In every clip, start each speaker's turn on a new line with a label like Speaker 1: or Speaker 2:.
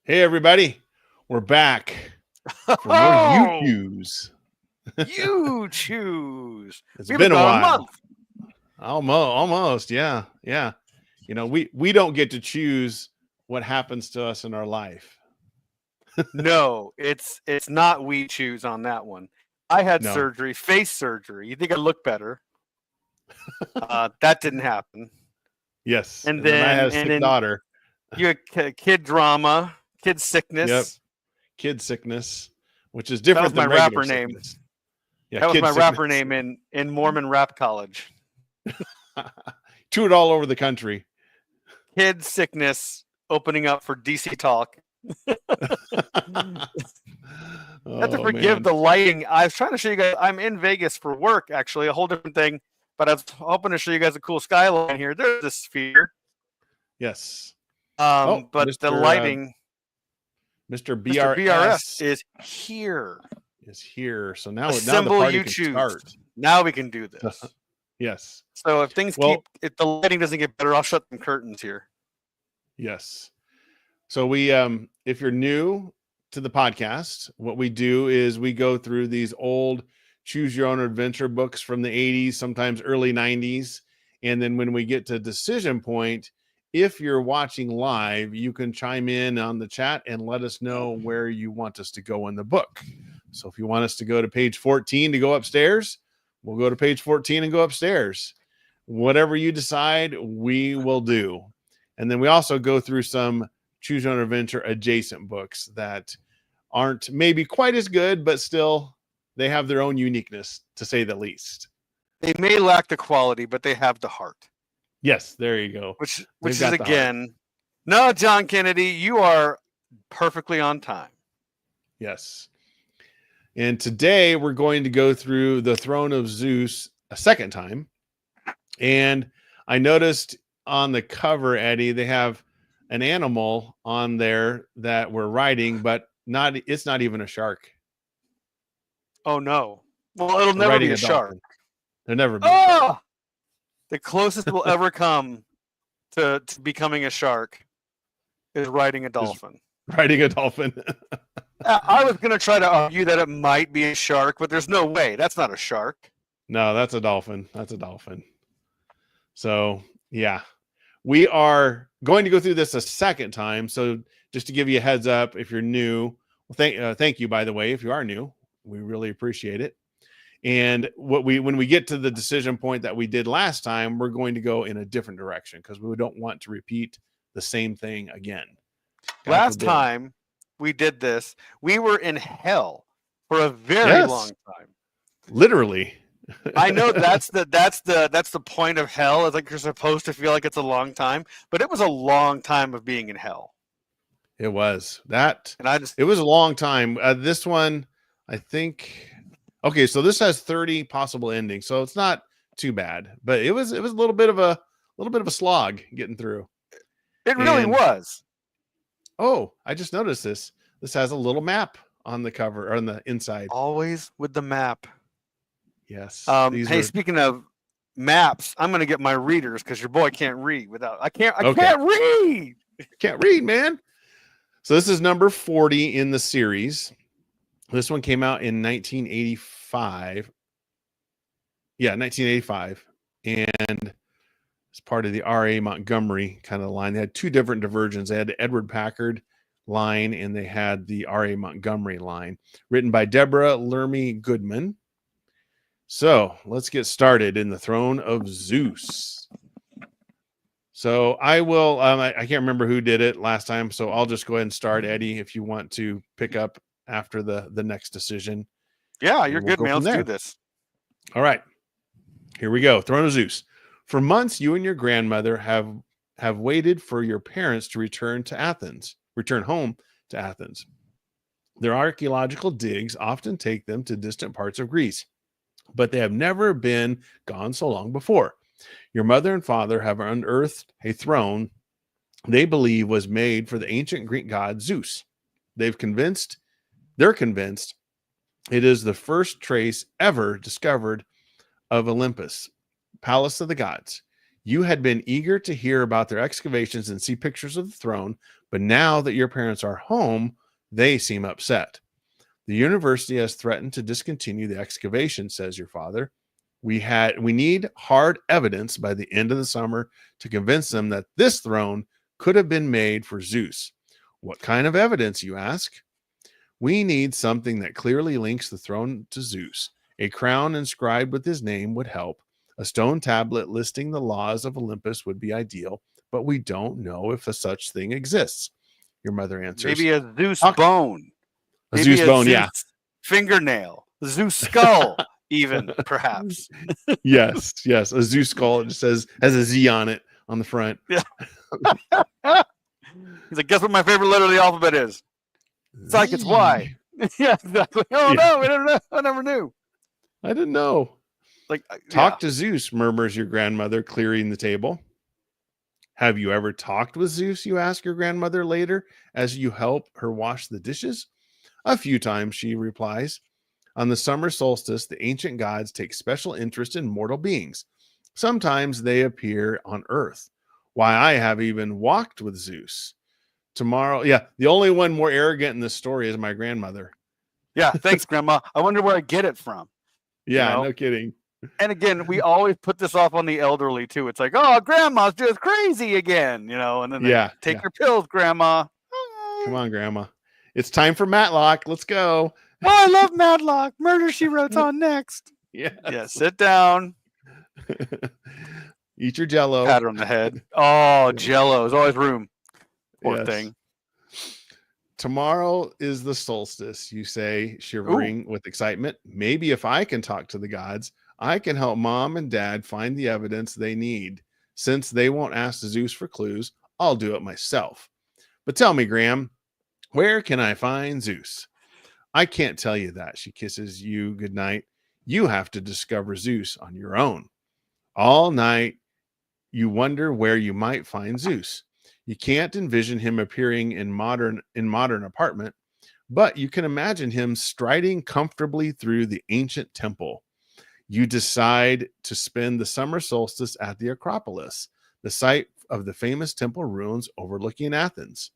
Speaker 1: Hey, everybody. We're back for more
Speaker 2: Oh,
Speaker 1: Uchoose.
Speaker 2: you choose.
Speaker 1: It's
Speaker 2: We haven't
Speaker 1: been a
Speaker 2: gone a
Speaker 1: while.
Speaker 2: month.
Speaker 1: Almost. Yeah. Yeah. We don't get to choose what happens to us in our life.
Speaker 2: No, it's not we choose on that one. I had
Speaker 1: No.
Speaker 2: surgery, face surgery. You think I look better? That didn't happen.
Speaker 1: Yes.
Speaker 2: And
Speaker 1: And then I had
Speaker 2: then
Speaker 1: a
Speaker 2: and
Speaker 1: sick
Speaker 2: then
Speaker 1: daughter.
Speaker 2: you had kid drama, kid
Speaker 1: Yep.
Speaker 2: sickness.
Speaker 1: Kid sickness, which is
Speaker 2: That was
Speaker 1: different
Speaker 2: my
Speaker 1: than regular
Speaker 2: rapper name.
Speaker 1: sickness. Yeah.
Speaker 2: That was
Speaker 1: Kid
Speaker 2: my rapper
Speaker 1: sickness.
Speaker 2: name in Mormon rap college.
Speaker 1: Toured all over the country.
Speaker 2: Kid sickness opening up for DC Talk. Have to
Speaker 1: Oh,
Speaker 2: forgive
Speaker 1: man.
Speaker 2: the lighting. I was trying to show you guys. I'm in Vegas for work, actually, a whole different thing. But I was hoping to show you guys a cool skyline here. There's the sphere.
Speaker 1: Yes. Oh,
Speaker 2: But the lighting,
Speaker 1: Mr.
Speaker 2: Mr. BRS
Speaker 1: BRS
Speaker 2: is here.
Speaker 1: is here. So now the
Speaker 2: Assemble
Speaker 1: party
Speaker 2: you
Speaker 1: can
Speaker 2: choose.
Speaker 1: start.
Speaker 2: Now we can do this.
Speaker 1: Yes.
Speaker 2: So
Speaker 1: Well,
Speaker 2: if the lighting doesn't get better, I'll shut some curtains here.
Speaker 1: yes. So we if you're new to the podcast, what we do is we go through these old choose your own adventure books from the 80s, sometimes early 90s, and then when we get to decision point, if you're watching live, you can chime in on the chat and let us know where you want us to go in the book. So if you want us to go to page 14 to go upstairs, we'll go to page 14 and go upstairs. Whatever you decide, we will do. And then we also go through some choose your own adventure adjacent books that aren't maybe quite as good, but still they have their own uniqueness, to say the least.
Speaker 2: They may lack the quality, but they have the heart.
Speaker 1: Yes, there you go.
Speaker 2: Which
Speaker 1: They've
Speaker 2: is
Speaker 1: got the heart.
Speaker 2: again, no, John Kennedy, you are perfectly on time.
Speaker 1: Yes. And today we're going to go through the Throne of Zeus a second time. And I noticed on the cover, Eddie, they have an animal on there that we're riding, but it's not even a shark.
Speaker 2: Oh no. Well, it'll
Speaker 1: We're
Speaker 2: never
Speaker 1: riding
Speaker 2: be
Speaker 1: a
Speaker 2: a shark.
Speaker 1: dolphin. There'll never be a shark.
Speaker 2: Oh, the closest we'll ever come to becoming a shark is riding a dolphin.
Speaker 1: Riding a dolphin.
Speaker 2: I was going to try to argue that it might be a shark, but there's no way. That's not a shark.
Speaker 1: No, that's a dolphin. That's a dolphin. So, yeah. We are going to go through this a second time. So, just to give you a heads up, if you're new, well, thank you, by the way, if you are new. We really appreciate it. And when we get to the decision point that we did last time, we're going to go in a different direction because we don't want to repeat the same thing again.
Speaker 2: Last time we did this, we were in hell for a very long time.
Speaker 1: Literally.
Speaker 2: I know that's the point of hell. It's like you're supposed to feel like it's a long time, but it was a long time of being in hell.
Speaker 1: It was it was a long time. This one, I think. Okay, so this has 30 possible endings, so it's not too bad. But it was a little bit of a slog getting through.
Speaker 2: It really was.
Speaker 1: Oh, I just noticed this. This has a little map on the cover or on the inside.
Speaker 2: Always with the map.
Speaker 1: Yes.
Speaker 2: Hey, speaking of maps, I'm gonna get my readers because your boy can't read without. I can't read.
Speaker 1: Can't read, man. So this is number 40 in the series. This one came out in 1985. Yeah, 1985. And it's part of the R.A. Montgomery kind of line. They had two different diversions. They had the Edward Packard line and they had the R.A. Montgomery line, written by Deborah Lermy Goodman. So let's get started in the Throne of Zeus. So I will, I can't remember who did it last time, so I'll just go ahead and start, Eddie, if you want to pick up after the next decision.
Speaker 2: Yeah, you're good, man. Let's do this.
Speaker 1: All right. Here we go. Throne of Zeus. For months, you and your grandmother have waited for your parents to return home to Athens. Their archaeological digs often take them to distant parts of Greece, but they have never been gone so long before. Your mother and father have unearthed a throne they believe was made for the ancient Greek god Zeus. They're convinced it is the first trace ever discovered of Olympus, palace of the gods. You had been eager to hear about their excavations and see pictures of the throne, but now that your parents are home, they seem upset. The university has threatened to discontinue the excavation, says your father. We need hard evidence by the end of the summer to convince them that this throne could have been made for Zeus. What kind of evidence, you ask? We need something that clearly links the throne to Zeus. A crown inscribed with his name would help. A stone tablet listing the laws of Olympus would be ideal, but we don't know if a such thing exists. Your mother answers.
Speaker 2: Maybe a Zeus bone.
Speaker 1: A Zeus bone, yeah.
Speaker 2: Fingernail. A Zeus skull, even, perhaps.
Speaker 1: Yes. A Zeus skull. It has a Z on it on the front.
Speaker 2: Yeah. He's like, guess what my favorite letter of the alphabet is? It's like it's Y. Yeah, exactly. Oh, yeah. No, I never knew.
Speaker 1: I didn't know.
Speaker 2: Like,
Speaker 1: Talk to Zeus, murmurs your grandmother, clearing the table. Have you ever talked with Zeus, you ask your grandmother later as you help her wash the dishes? A few times, she replies. On the summer solstice, the ancient gods take special interest in mortal beings. Sometimes they appear on Earth. Why, I have even walked with Zeus. Tomorrow, the only one more arrogant in this story is my grandmother.
Speaker 2: Yeah, thanks, Grandma. I wonder where I get it from.
Speaker 1: Yeah, no kidding.
Speaker 2: And again, we always put this off on the elderly too. It's like, oh, Grandma's just crazy again, and then they take your pills, Grandma.
Speaker 1: Come on, Grandma. It's time for Matlock. Let's go.
Speaker 2: Oh, I love Matlock. Murder, She Wrote's on next. Yeah, sit down.
Speaker 1: Eat your Jell-O.
Speaker 2: Pat her on the head. Oh, Jell-O. There's always room. Poor thing.
Speaker 1: Tomorrow is the solstice, you say, shivering with excitement. Maybe if I can talk to the gods, I can help Mom and Dad find the evidence they need. Since they won't ask Zeus for clues, I'll do it myself. But tell me, Graham, where can I find Zeus? I can't tell you that. She kisses you goodnight. You have to discover Zeus on your own. All night, you wonder where you might find Zeus. You can't envision him appearing in modern apartment, but you can imagine him striding comfortably through the ancient temple. You decide to spend the summer solstice at the Acropolis, the site of the famous temple ruins overlooking Athens.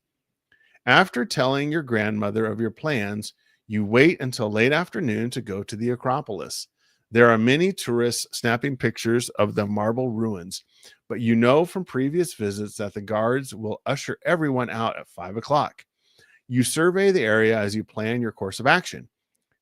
Speaker 1: After telling your grandmother of your plans, you wait until late afternoon to go to the Acropolis. There are many tourists snapping pictures of the marble ruins, but you know from previous visits that the guards will usher everyone out at 5 o'clock. You survey the area as you plan your course of action.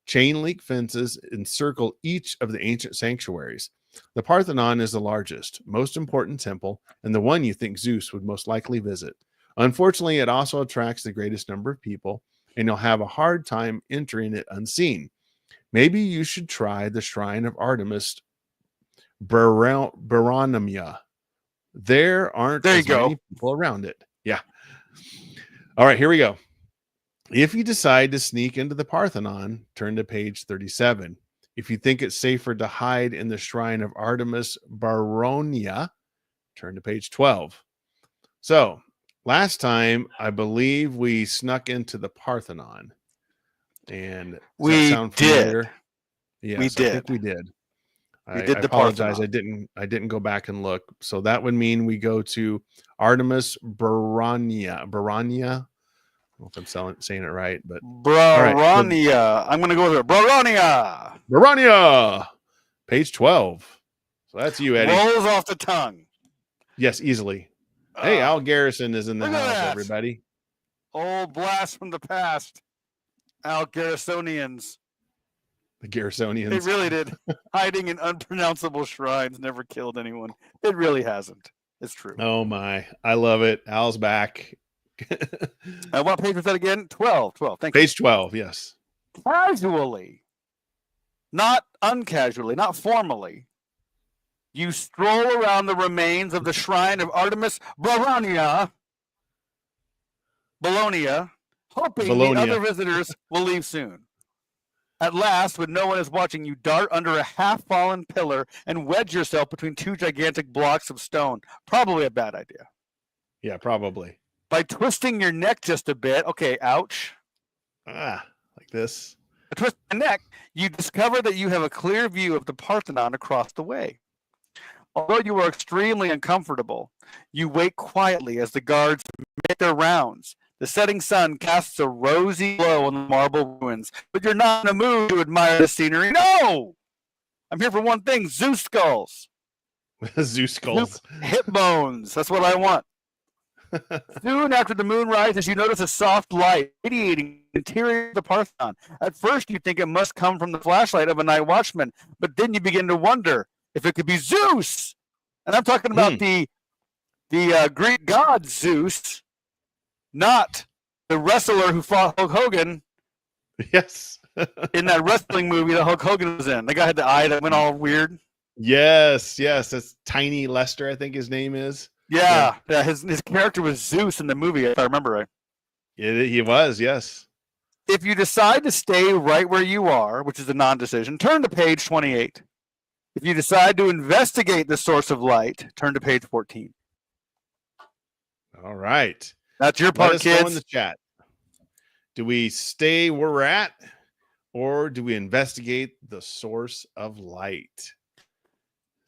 Speaker 1: Chain link fences encircle each of the ancient sanctuaries. The Parthenon is the largest, most important temple, and the one you think Zeus would most likely visit. Unfortunately, it also attracts the greatest number of people, and you'll have a hard time entering it unseen. Maybe you should try the shrine of Artemis Baronomia. There aren't many people around it. Yeah. All right, here we go. If you decide to sneak into the Parthenon, turn to page 37. If you think it's safer to hide in the shrine of Artemis Baronia, turn to page 12. So, last time, I believe we snuck into the Parthenon. And
Speaker 2: we sound familiar? Did.
Speaker 1: Yes,
Speaker 2: we did.
Speaker 1: I think we did.
Speaker 2: We did
Speaker 1: I
Speaker 2: the
Speaker 1: apologize.
Speaker 2: Parthenon.
Speaker 1: I didn't go back and look. So that would mean we go to Artemis Baronia. I don't know if I'm saying it right, but
Speaker 2: Baronia. Right. I'm going to go with it.
Speaker 1: Baronia. Page 12. So that's you, Eddie.
Speaker 2: Rolls off the tongue.
Speaker 1: Yes, easily. Hey, Al Garrison is in the house, everybody.
Speaker 2: Old blast from the past. Al Garrisonians.
Speaker 1: The Garrisonians.
Speaker 2: It really did. Hiding in unpronounceable shrines never killed anyone. It really hasn't. It's true.
Speaker 1: Oh, my. I love it. Al's back.
Speaker 2: What page was that again? 12. Thank
Speaker 1: you. Page 12, yes.
Speaker 2: Casually, not uncasually, not formally, you stroll around the remains of the shrine of Artemis Baronia, hoping the other visitors will leave soon. At last, when no one is watching, you dart under a half-fallen pillar and wedge yourself between two gigantic blocks of stone. Probably a bad idea.
Speaker 1: Yeah, probably.
Speaker 2: By twisting your neck just a bit, okay, ouch.
Speaker 1: Like this.
Speaker 2: A twist of the neck, you discover that you have a clear view of the Parthenon across the way. Although you are extremely uncomfortable, you wait quietly as the guards make their rounds. The setting sun casts a rosy glow on the marble ruins, but you're not in a mood to admire the scenery. No! I'm here for one thing, Zeus skulls.
Speaker 1: Zeus skulls.
Speaker 2: Hip bones. That's what I want. Soon after the moon rises, you notice a soft light radiating the interior of the Parthenon. At first, you think it must come from the flashlight of a night watchman, but then you begin to wonder if it could be Zeus. And I'm talking about the Greek god Zeus, not the wrestler who fought Hulk Hogan.
Speaker 1: Yes.
Speaker 2: In that wrestling movie that Hulk Hogan was in. The guy had the eye that went all weird.
Speaker 1: Yes. That's Tiny Lester, I think his name is.
Speaker 2: Yeah. His character was Zeus in the movie, if I remember right.
Speaker 1: He was, yes.
Speaker 2: If you decide to stay right where you are, which is a non-decision, turn to page 28. If you decide to investigate the source of light, turn to page 14.
Speaker 1: All right.
Speaker 2: That's your part,
Speaker 1: Let us
Speaker 2: kids.
Speaker 1: know in the chat. Do we stay where we're at, or do we investigate the source of light?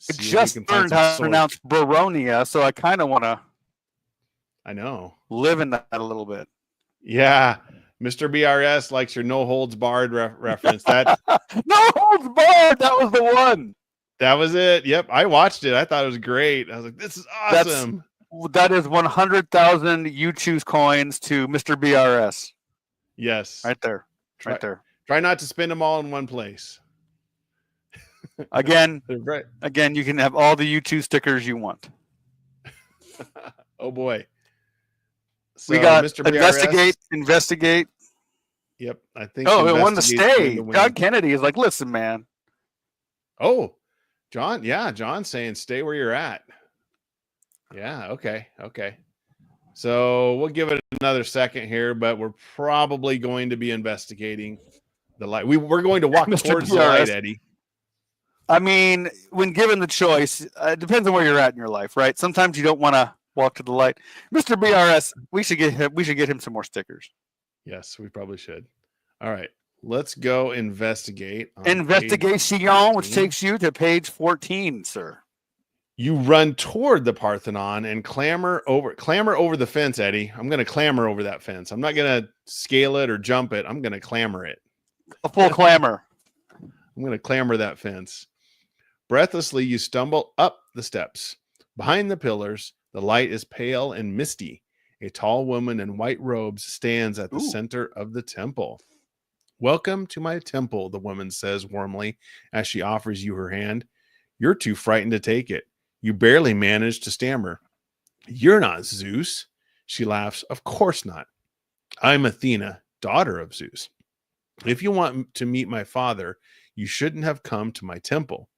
Speaker 2: I just learned how to pronounce Baronia, so I kind of want to.
Speaker 1: I know.
Speaker 2: Live in that a little bit.
Speaker 1: Yeah. Mr. BRS likes your no holds barred reference. That
Speaker 2: no holds barred. That was the one.
Speaker 1: That was it. Yep. I watched it. I thought it was great. I was like, this is awesome.
Speaker 2: That is 100,000 Uchoose coins to Mr. BRS.
Speaker 1: Yes.
Speaker 2: Right there. Right there.
Speaker 1: Try not to spend them all in one place.
Speaker 2: Again,
Speaker 1: right.
Speaker 2: Again, you can have all the Uchoose stickers you want.
Speaker 1: Oh boy. So,
Speaker 2: we got
Speaker 1: Mr.
Speaker 2: investigate.
Speaker 1: Yep. I think.
Speaker 2: Oh, it wanted to stay. John Kennedy is like, listen, man.
Speaker 1: Oh, John. Yeah. John's saying stay where you're at. Yeah. Okay. So we'll give it another second here, but we're probably going to be investigating the light. We're going to walk towards the light, Eddie.
Speaker 2: I mean, when given the choice, it depends on where you're at in your life, right? Sometimes you don't want to walk to the light. Mr. BRS, we should get him some more stickers.
Speaker 1: Yes, we probably should. All right. Let's go investigate.
Speaker 2: Investigation, which takes you to page 14, sir.
Speaker 1: You run toward the Parthenon and clamber over the fence, Eddie. I'm going to clamber over that fence. I'm not going to scale it or jump it. I'm going to clamber it.
Speaker 2: A full clamor.
Speaker 1: I'm going to clamber that fence. Breathlessly, you stumble up the steps. Behind the pillars, the light is pale and misty. A tall woman in white robes stands at the center of the temple. Welcome to my temple, the woman says warmly as she offers you her hand. You're too frightened to take it. You barely manage to stammer. You're not Zeus. She laughs. Of course not. I'm Athena, daughter of Zeus. If you want to meet my father, you shouldn't have come to my temple.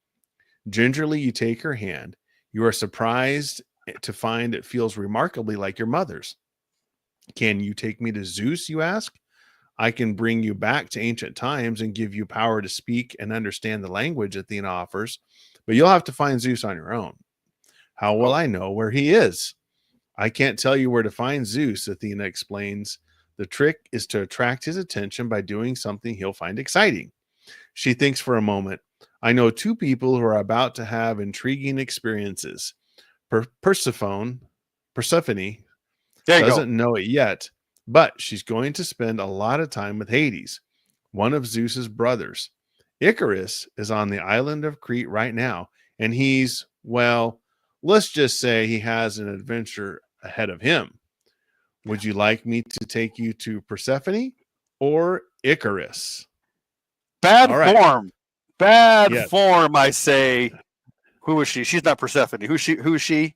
Speaker 1: Gingerly, you take her hand. You are surprised to find it feels remarkably like your mother's. Can you take me to Zeus, you ask? I can bring you back to ancient times and give you power to speak and understand the language Athena offers, but you'll have to find Zeus on your own. How will I know where he is? I can't tell you where to find Zeus, Athena explains. The trick is to attract his attention by doing something he'll find exciting. She thinks for a moment. I know two people who are about to have intriguing experiences. Persephone doesn't know it yet, but she's going to spend a lot of time with Hades, one of Zeus's brothers. Icarus is on the island of Crete right now, and he's, well, let's just say he has an adventure ahead of him. Would you like me to take you to Persephone or Icarus?
Speaker 2: Bad form. Bad form, I say. Who is she? She's not Persephone. Who is she?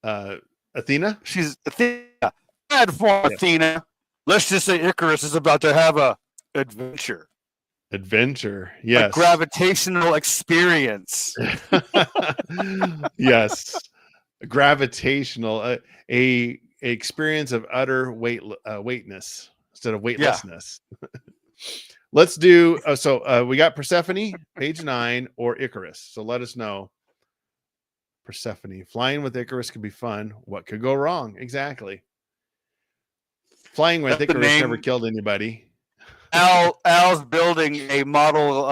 Speaker 1: Athena?
Speaker 2: She's Athena. Bad form, yes. Athena. Let's just say Icarus is about to have a adventure.
Speaker 1: Adventure, yes.
Speaker 2: A gravitational experience.
Speaker 1: Yes. Gravitational, a experience of utter weightness instead of weightlessness. Yeah. Let's do we got Persephone, page 9, or Icarus. So let us know. Persephone. Flying with Icarus could be fun. What could go wrong? Exactly. Flying with Icarus never killed anybody.
Speaker 2: Al's building a model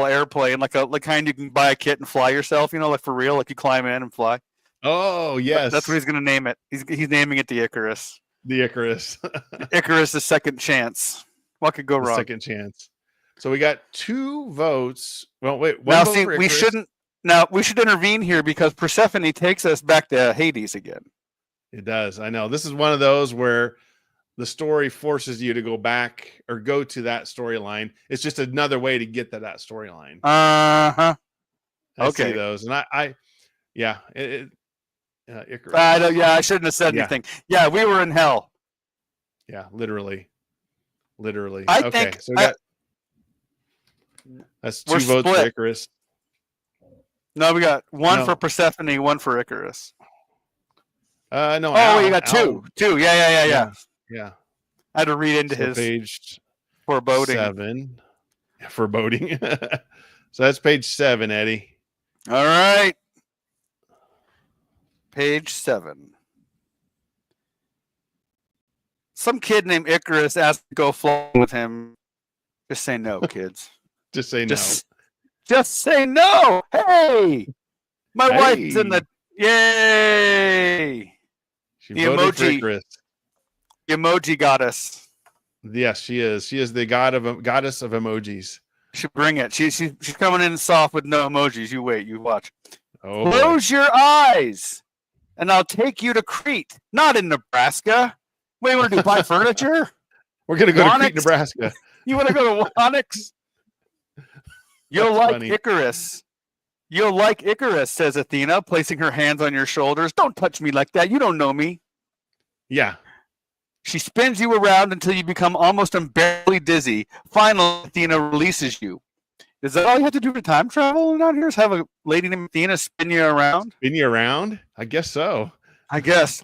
Speaker 2: airplane, like kind you can buy a kit and fly yourself. Like for real, like you climb in and fly.
Speaker 1: Oh yes,
Speaker 2: that's what he's going to name it. He's naming it the Icarus.
Speaker 1: The Icarus.
Speaker 2: Icarus, the second chance. What could go wrong?
Speaker 1: Second chance. So we got 2 votes. Well, wait.
Speaker 2: Now, see, we shouldn't. Now we should intervene here because Persephone takes us back to Hades again.
Speaker 1: It does. I know. This is one of those where the story forces you to go back or go to that storyline. It's just another way to get to that storyline.
Speaker 2: Okay.
Speaker 1: I see those, and Icarus.
Speaker 2: I shouldn't have said anything. Yeah, we were in hell.
Speaker 1: Yeah, literally.
Speaker 2: I think
Speaker 1: so that's 2 votes for Icarus.
Speaker 2: No, we got 1 for Persephone, 1 for Icarus.
Speaker 1: No.
Speaker 2: Oh, you got 2. 2. Yeah.
Speaker 1: Yeah.
Speaker 2: I had to read into his
Speaker 1: page
Speaker 2: foreboding.
Speaker 1: 7. Foreboding. So that's page 7, Eddie.
Speaker 2: All right. Page 7. Some kid named Icarus asked to go flying with him. Just say no, kids.
Speaker 1: Just say no.
Speaker 2: Just say no. Hey, my wife's in the yay.
Speaker 1: She voted for Icarus.
Speaker 2: The emoji goddess.
Speaker 1: Yes, she is. She is the goddess of emojis.
Speaker 2: She bring it. She's coming in soft with no emojis. You wait. You watch.
Speaker 1: Oh,
Speaker 2: close your eyes, and I'll take you to Crete, not in Nebraska. What do you want to do? Buy furniture?
Speaker 1: We're gonna go to Crete, Nebraska.
Speaker 2: You want to go to Onyx? You'll like funny. Icarus. You'll like Icarus, says Athena, placing her hands on your shoulders. Don't touch me like that. You don't know me.
Speaker 1: Yeah.
Speaker 2: She spins you around until you become almost unbearably dizzy. Finally, Athena releases you. Is that all you have to do to time travel out here? Is have a lady named Athena spin you around?
Speaker 1: Spin you around? I guess so.
Speaker 2: I guess.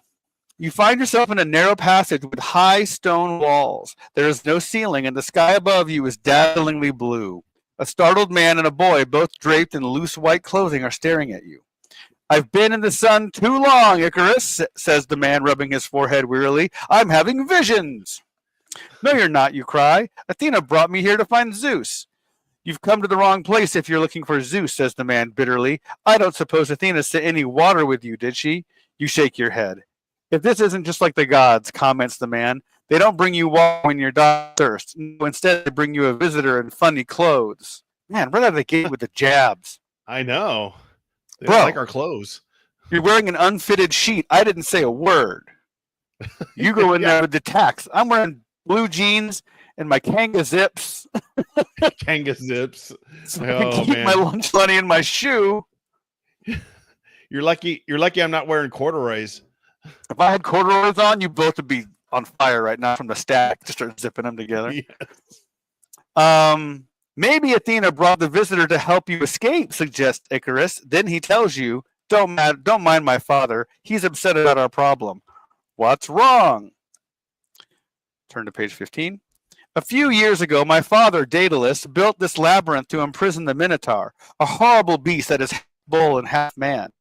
Speaker 2: You find yourself in a narrow passage with high stone walls. There is no ceiling, and the sky above you is dazzlingly blue. A startled man and a boy, both draped in loose white clothing, are staring at you. I've been in the sun too long, Icarus, says the man, rubbing his forehead wearily. I'm having visions. No, you're not, you cry. Athena brought me here to find Zeus. You've come to the wrong place if you're looking for Zeus, says the man bitterly. I don't suppose Athena sent any water with you, did she? You shake your head. If this isn't just like the gods, comments the man, they don't bring you water when you're dying of thirst. Instead, they bring you a visitor in funny clothes. Man, right out of the gate with the jabs.
Speaker 1: I know. They
Speaker 2: Bro,
Speaker 1: like our clothes.
Speaker 2: You're wearing an unfitted sheet. I didn't say a word. You go in there with the tax. I'm wearing blue jeans and my Kanga zips.
Speaker 1: Kanga zips.
Speaker 2: So I can keep my lunch money in my shoe.
Speaker 1: You're lucky I'm not wearing corduroys.
Speaker 2: If I had corduroys on, you both would be on fire right now from the stack to start zipping them together. Yes. Maybe Athena brought the visitor to help you escape, suggests Icarus. Then he tells you, don't mind my father. He's upset about our problem. What's wrong? Turn to page 15. A few years ago, my father, Daedalus, built this labyrinth to imprison the Minotaur, a horrible beast that is half bull and half man.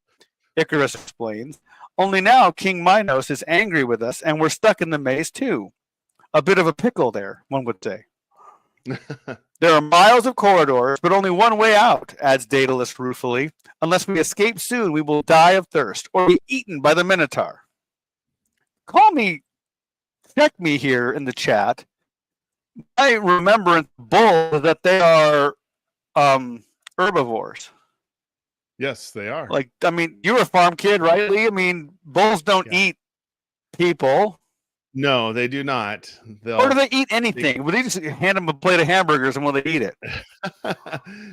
Speaker 2: Icarus explains. Only now King Minos is angry with us, and we're stuck in the maze too. A bit of a pickle there, one would say. There are miles of corridors, but only one way out, adds Daedalus ruefully. Unless we escape soon, we will die of thirst or be eaten by the Minotaur. Check me here in the chat. I remember in bull that they are herbivores.
Speaker 1: Yes, they are.
Speaker 2: Like, I mean, you're a farm kid, right, Lee? I mean, bulls don't eat people.
Speaker 1: No, they do not.
Speaker 2: Or do they eat anything? Will they just hand them a plate of hamburgers and will they eat it?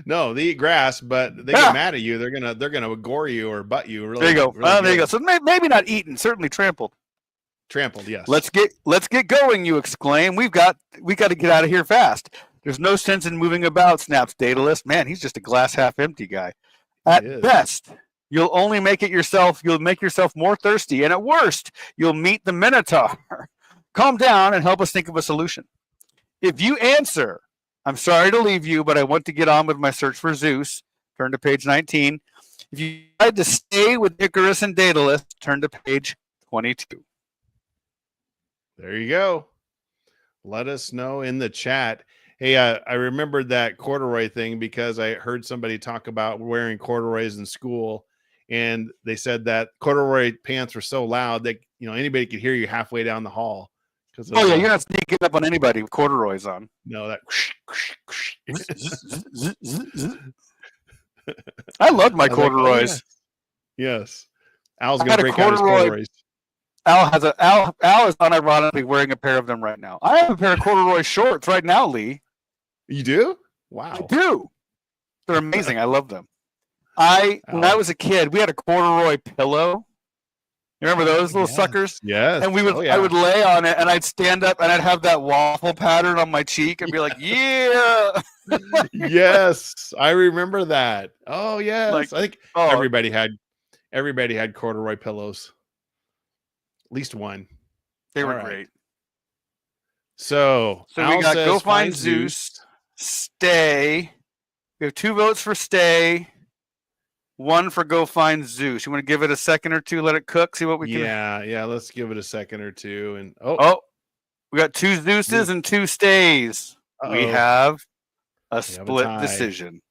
Speaker 1: No, they eat grass, but they get mad at you. They're gonna gore you or butt you. Really,
Speaker 2: there you go.
Speaker 1: Really
Speaker 2: there you go. So maybe not eaten, certainly trampled.
Speaker 1: Trampled, yes.
Speaker 2: Let's get going, you exclaim. We got to get out of here fast. There's no sense in moving about, snaps Daedalus. Man, he's just a glass half empty guy. At best, you'll make yourself more thirsty, and at worst, you'll meet the Minotaur. Calm down and help us think of a solution. If you answer, I'm sorry to leave you, but I want to get on with my search for Zeus. Turn to page 19. If you decide to stay with Icarus and Daedalus, turn to page 22.
Speaker 1: There you go. let us know in the chat. Hey, I remembered that corduroy thing because I heard somebody talk about wearing corduroys in school, and they said that corduroy pants were so loud that anybody could hear you halfway down the hall.
Speaker 2: Oh yeah, you're not sneaking up on anybody with corduroys on.
Speaker 1: No, that.
Speaker 2: I love my corduroys.
Speaker 1: Like, oh, yes. Al's gonna break out his corduroys.
Speaker 2: Al is unironically wearing a pair of them right now. I have a pair of corduroy shorts right now, Lee.
Speaker 1: You do? Wow.
Speaker 2: I do. They're amazing. I love them. When I was a kid, we had a corduroy pillow. You remember those little suckers?
Speaker 1: Yes.
Speaker 2: And I would lay on it, and I'd stand up, and I'd have that waffle pattern on my cheek, and be like, "Yeah."
Speaker 1: Yes, I remember that. Oh yes, I think everybody had corduroy pillows. At least one.
Speaker 2: They were great.
Speaker 1: So
Speaker 2: we got go find Zeus. Stay. We have 2 votes for stay. 1 for go find Zeus. You want to give it a second or two, let it cook, see what we can.
Speaker 1: Yeah. Let's give it a second or two. And
Speaker 2: we got 2 Zeuses and 2 stays. We have a split decision.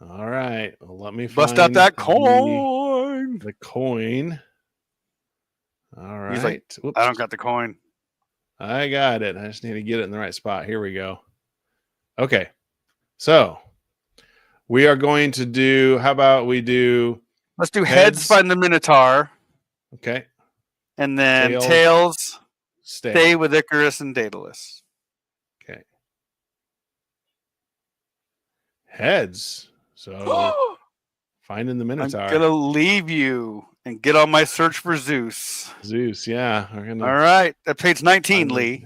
Speaker 1: All right. Well, let me
Speaker 2: bust out that coin.
Speaker 1: The coin. All right.
Speaker 2: He's like, I don't got the coin.
Speaker 1: I got it. I just need to get it in the right spot. Here we go. Okay. So we are going to do, how about we do...
Speaker 2: Let's do heads find the Minotaur.
Speaker 1: Okay.
Speaker 2: And then tails stay with Icarus and Daedalus.
Speaker 1: Okay. Heads. So finding the Minotaur.
Speaker 2: I'm going to leave you and get on my search for Zeus.
Speaker 1: Yeah.
Speaker 2: All right. At page 19, Lee.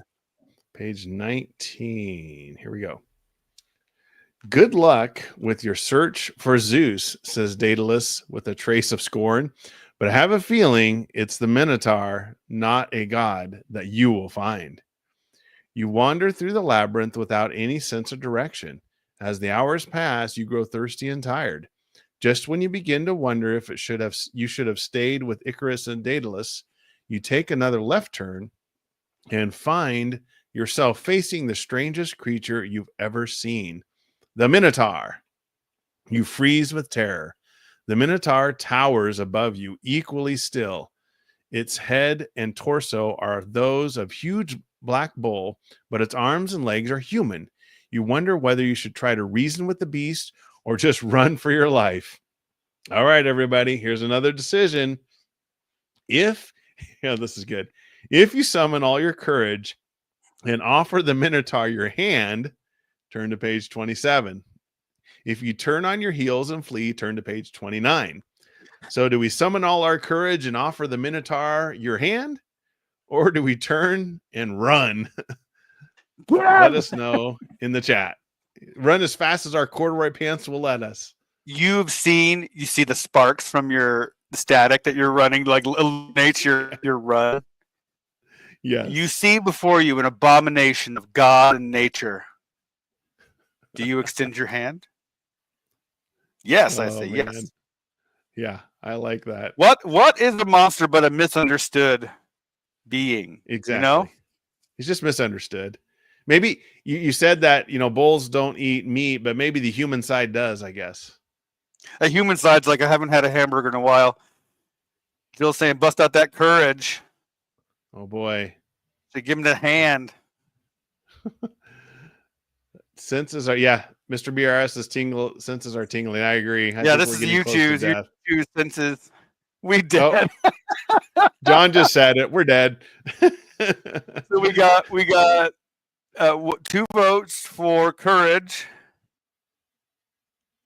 Speaker 1: Page 19. Here we go. Good luck with your search for Zeus, says Daedalus with a trace of scorn. But I have a feeling it's the Minotaur, not a god, that you will find. You wander through the labyrinth without any sense of direction. As the hours pass, you grow thirsty and tired. Just when you begin to wonder if you should have stayed with Icarus and Daedalus, you take another left turn and find yourself facing the strangest creature you've ever seen, the Minotaur. You freeze with terror. The Minotaur towers above you, equally still. Its head and torso are those of a huge black bull, but its arms and legs are human. You wonder whether you should try to reason with the beast or just run for your life. All right, everybody, here's another decision. This is good. If you summon all your courage and offer the Minotaur your hand, turn to page 27. If you turn on your heels and flee, turn to page 29. So do we summon all our courage and offer the Minotaur your hand? Or do we turn and run? Let us know in the chat. Run as fast as our corduroy pants will let us.
Speaker 2: You see the sparks from your static that you're running, like illuminates your run.
Speaker 1: Yes.
Speaker 2: You see before you an abomination of God and nature. Do you extend your hand? Yes, I say
Speaker 1: man.
Speaker 2: yes.
Speaker 1: Yeah, I like that.
Speaker 2: What is a monster but a misunderstood being?
Speaker 1: Exactly. He's just misunderstood. Maybe you said that, bulls don't eat meat, but maybe the human side does, I guess.
Speaker 2: A human side's like, I haven't had a hamburger in a while. Still saying, bust out that courage.
Speaker 1: Oh, boy.
Speaker 2: So give him the hand.
Speaker 1: Senses are, Mr. BRS's senses are tingling. I agree.
Speaker 2: This is Uchoose. Uchoose senses. We dead.
Speaker 1: Oh. John just said it. We're dead.
Speaker 2: So we got 2 votes for courage.